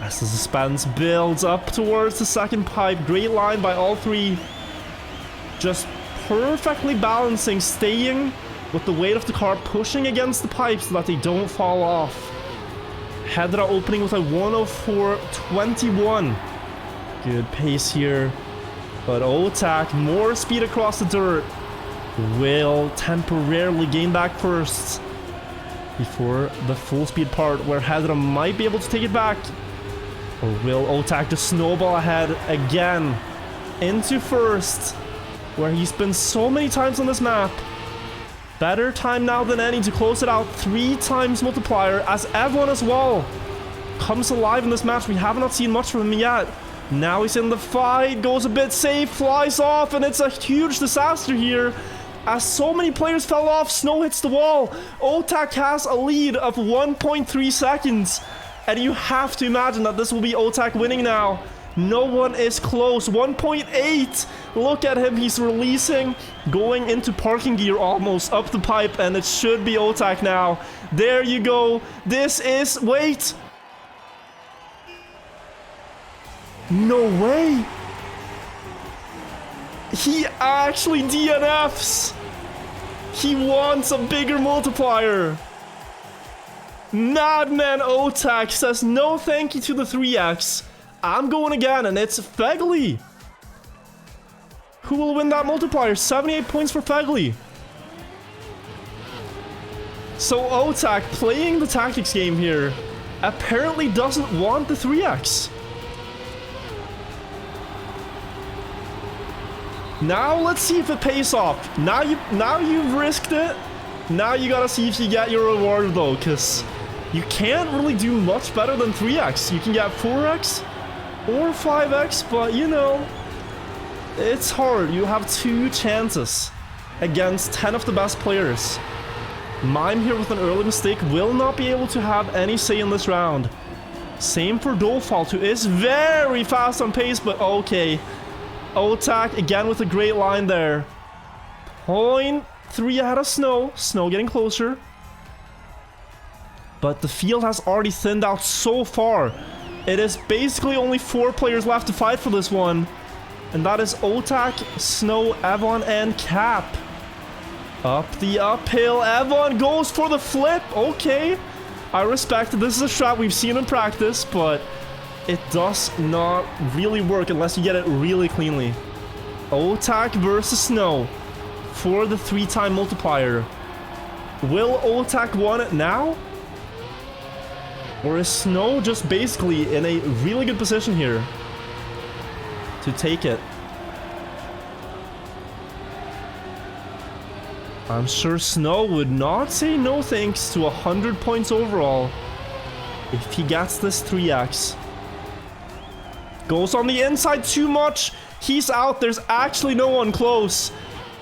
As the suspense builds up towards the 2nd pipe. Great line by all 3. Just perfectly balancing, staying with the weight of the car, pushing against the pipes so that they don't fall off. Hedra opening with a 1:04.21. Good pace here. But Otak, more speed across the dirt, will temporarily gain back first before the full speed part where Hedra might be able to take it back. Or will Otak just snowball ahead again into 1st, where he's been so many times on this map. Better time now than any to close it out. 3 times multiplier as everyone as well comes alive in this match. We have not seen much from him yet. Now he's in the fight, goes a bit safe, flies off, and it's a huge disaster here. As so many players fell off, Snow hits the wall. Otak has a lead of 1.3 seconds. And you have to imagine that this will be Otak winning now. No one is close. 1.8. Look at him. He's releasing, going into parking gear almost up the pipe, and it should be Otak now. There you go. This is... Wait. No way. He actually DNFs. He wants a bigger multiplier. Madman Otak says no thank you to the 3x. I'm going again, and it's Fegli. Who will win that multiplier? 78 points for Fegli. So Otak, playing the tactics game here, apparently doesn't want the 3x. Now let's see if it pays off. Now you've risked it. Now you gotta see if you get your reward though, because you can't really do much better than 3x. You can get 4x or 5x, but you know, it's hard. You have 2 chances against 10 of the best players. Mime here with an early mistake will not be able to have any say in this round. Same for Dolfalt, who is very fast on pace, but okay. Otak again with a great line there. 0.3 ahead of Snow. Snow getting closer. But the field has already thinned out so far. It is basically only 4 players left to fight for this one. And that is Otak, Snow, Evon, and Cap. Up the uphill. Evon goes for the flip. Okay. I respect it. This is a strat we've seen in practice, but it does not really work unless you get it really cleanly. Otak versus Snow for the 3-time multiplier. Will Otak win it now? Or is Snow just basically in a really good position here to take it? I'm sure Snow would not say no thanks to 100 points overall if he gets this 3x. Goes on the inside too much. He's out. There's actually no one close.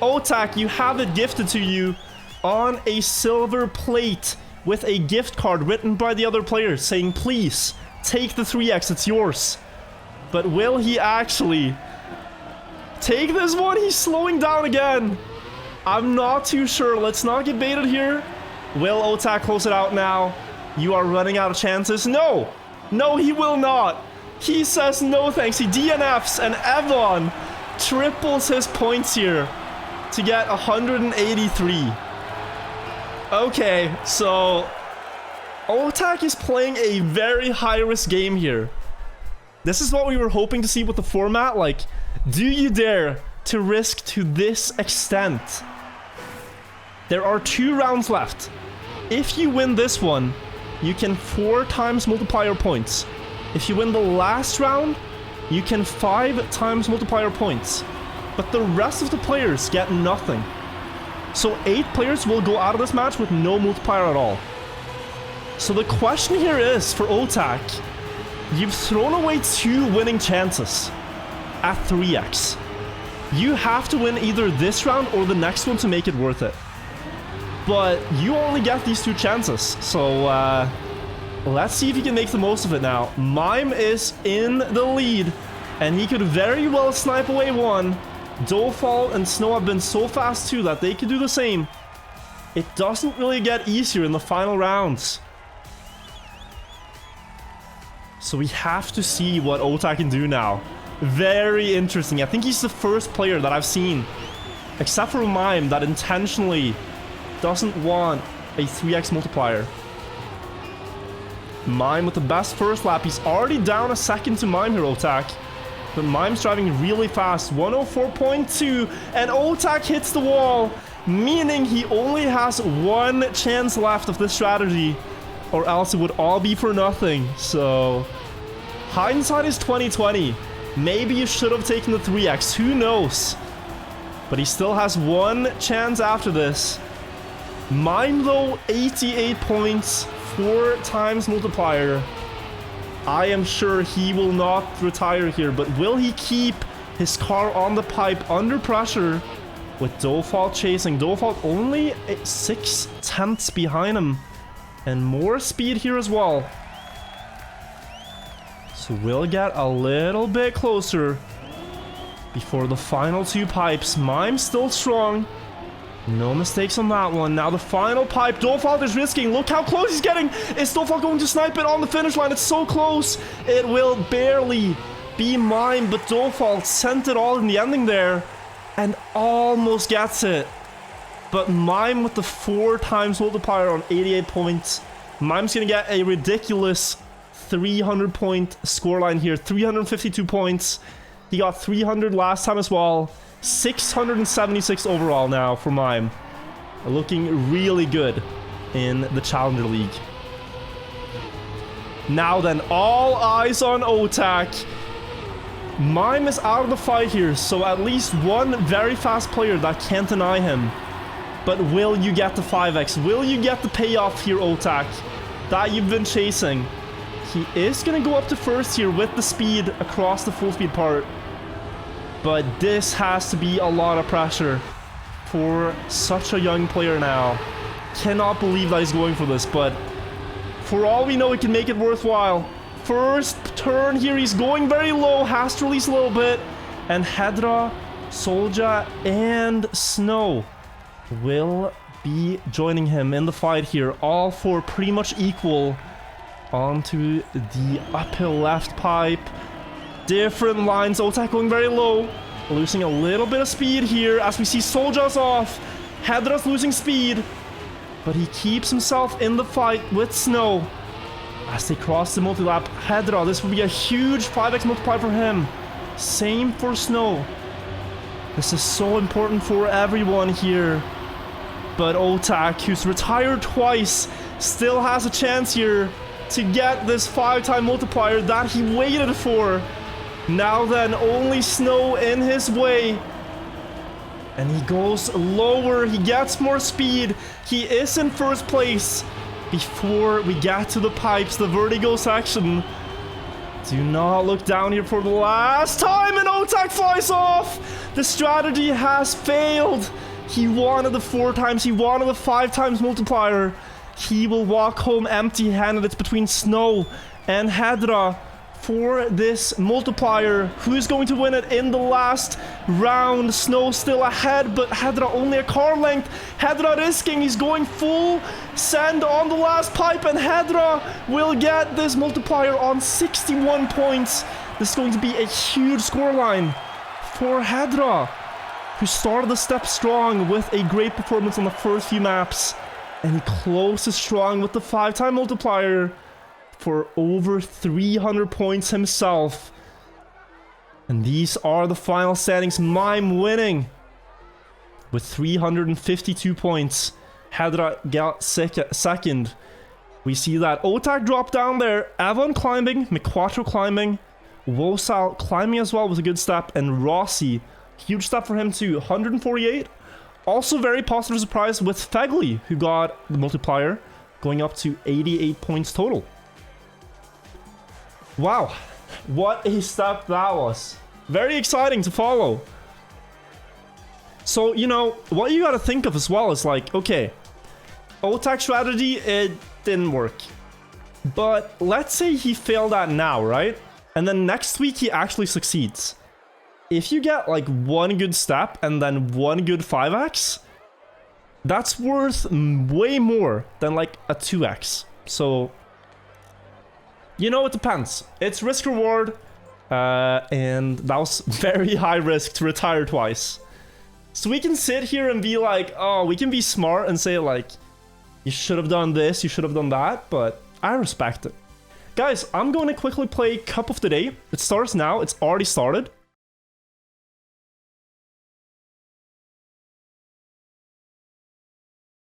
Otak, you have it gifted to you on a silver plate with a gift card written by the other players saying, please, take the 3x, it's yours. But will he actually take this one? He's slowing down again. I'm not too sure. Let's not get baited here. Will Otak close it out now? You are running out of chances. No! No, he will not. He says no thanks. He DNFs, and Evon triples his points here to get 183. Okay, so Otak is playing a very high-risk game here. This is what we were hoping to see with the format. Like, do you dare to risk to this extent? There are 2 rounds left. If you win this one, you can 4 times multiplier points. If you win the last round, you can 5 times multiplier points. But the rest of the players get nothing. So 8 players will go out of this match with no multiplier at all. So the question here is, for Otak, you've thrown away 2 winning chances at 3x. You have to win either this round or the next one to make it worth it. But you only get these 2 chances. So let's see if he can make the most of it now. Mime is in the lead, and he could very well snipe away one. Dolfalt and Snow have been so fast too that they could do the same. It doesn't really get easier in the final rounds. So we have to see what Otak can do now. Very interesting. I think he's the first player that I've seen, except for Mime, that intentionally doesn't want a 3x multiplier. Mime with the best first lap. He's already down a second to Mime here, Otak. But Mime's driving really fast. 104.2. And Otak hits the wall, meaning he only has 1 chance left of this strategy, or else it would all be for nothing. So hindsight is 2020. Maybe you should have taken the 3x. Who knows? But he still has 1 chance after this. Mime, though, 88 points, 4 times multiplier. I am sure he will not retire here, but will he keep his car on the pipe under pressure with Dolfalt chasing? Dolfalt only 6/10 behind him, and more speed here as well. So we'll get a little bit closer before the final 2 pipes. Mime's still strong. No mistakes on that one. Now the final pipe. Dolfalt is risking. Look how close he's getting. Is Dolfalt going to snipe it on the finish line? It's so close. It will barely be Mime, but Dolfalt sent it all in the ending there and almost gets it. But Mime with the 4 times multiplier on 88 points. Mime's going to get a ridiculous 300 point scoreline here. 352 points. He got 300 last time as well. 676 overall now for Mime. Looking really good in the Challenger League. Now then, all eyes on Otak. Mime is out of the fight here, so at least one very fast player that can't deny him. But will you get the 5x? Will you get the payoff here, Otak, that you've been chasing? He is going to go up to first here with the speed across the full speed part. But this has to be a lot of pressure for such a young player now. Cannot believe that he's going for this, but for all we know, he can make it worthwhile. first turn here. He's going very low, has to release a little bit. And Hedra, Solja, and Snow will be joining him in the fight here. All four pretty much equal. Onto the uphill left pipe. Different lines. Otak going very low. Losing a little bit of speed here as we see Solja's off. Hedra's losing speed. But he keeps himself in the fight with Snow. As they cross the multi-lap, Hedra, this will be a huge 5x multiplier for him. Same for Snow. This is so important for everyone here. But Otak, who's retired twice, still has a chance here to get this 5-time multiplier that he waited for. Now then, only Snow in his way. And he goes lower, he gets more speed. He is in first place. Before we get to the pipes, the Vertigo section. Do not look down here for the last time, and Otak flies off! The strategy has failed. He wanted the 4 times, he wanted the 5 times multiplier. He will walk home empty-handed. It's between Snow and Hedra for this multiplier. Who's going to win it in the last round? Snow still ahead, but Hedra only a car length. Hedra risking, he's going full send on the last pipe, and Hedra will get this multiplier on 61 points. This is going to be a huge scoreline for Hedra, who started the step strong with a great performance on the first few maps. And he closes strong with the 5-time multiplier for over 300 points himself. And these are the final standings. Mime winning with 352 points. Hedra got second. We see that Otak dropped down there. Avon climbing, McQuattro climbing, Wosal climbing as well was a good step, and Rossi, huge step for him too, 148. Also very positive surprise with Fegley, who got the multiplier, going up to 88 points total. Wow, what a step that was. Very exciting to follow. So, you know, what you gotta think of as well is like, okay, Otak strategy, it didn't work. But let's say he failed at now, right? And then next week he actually succeeds. If you get like one good step and then one good 5x, that's worth way more than like a 2x. So, you know, it depends. It's risk reward, and that was very high risk to retire twice. So we can sit here and be like, oh, we can be smart and say like, you should have done this, you should have done that, but I respect it. Guys, I'm going to quickly play Cup of the Day. It starts now, it's already started.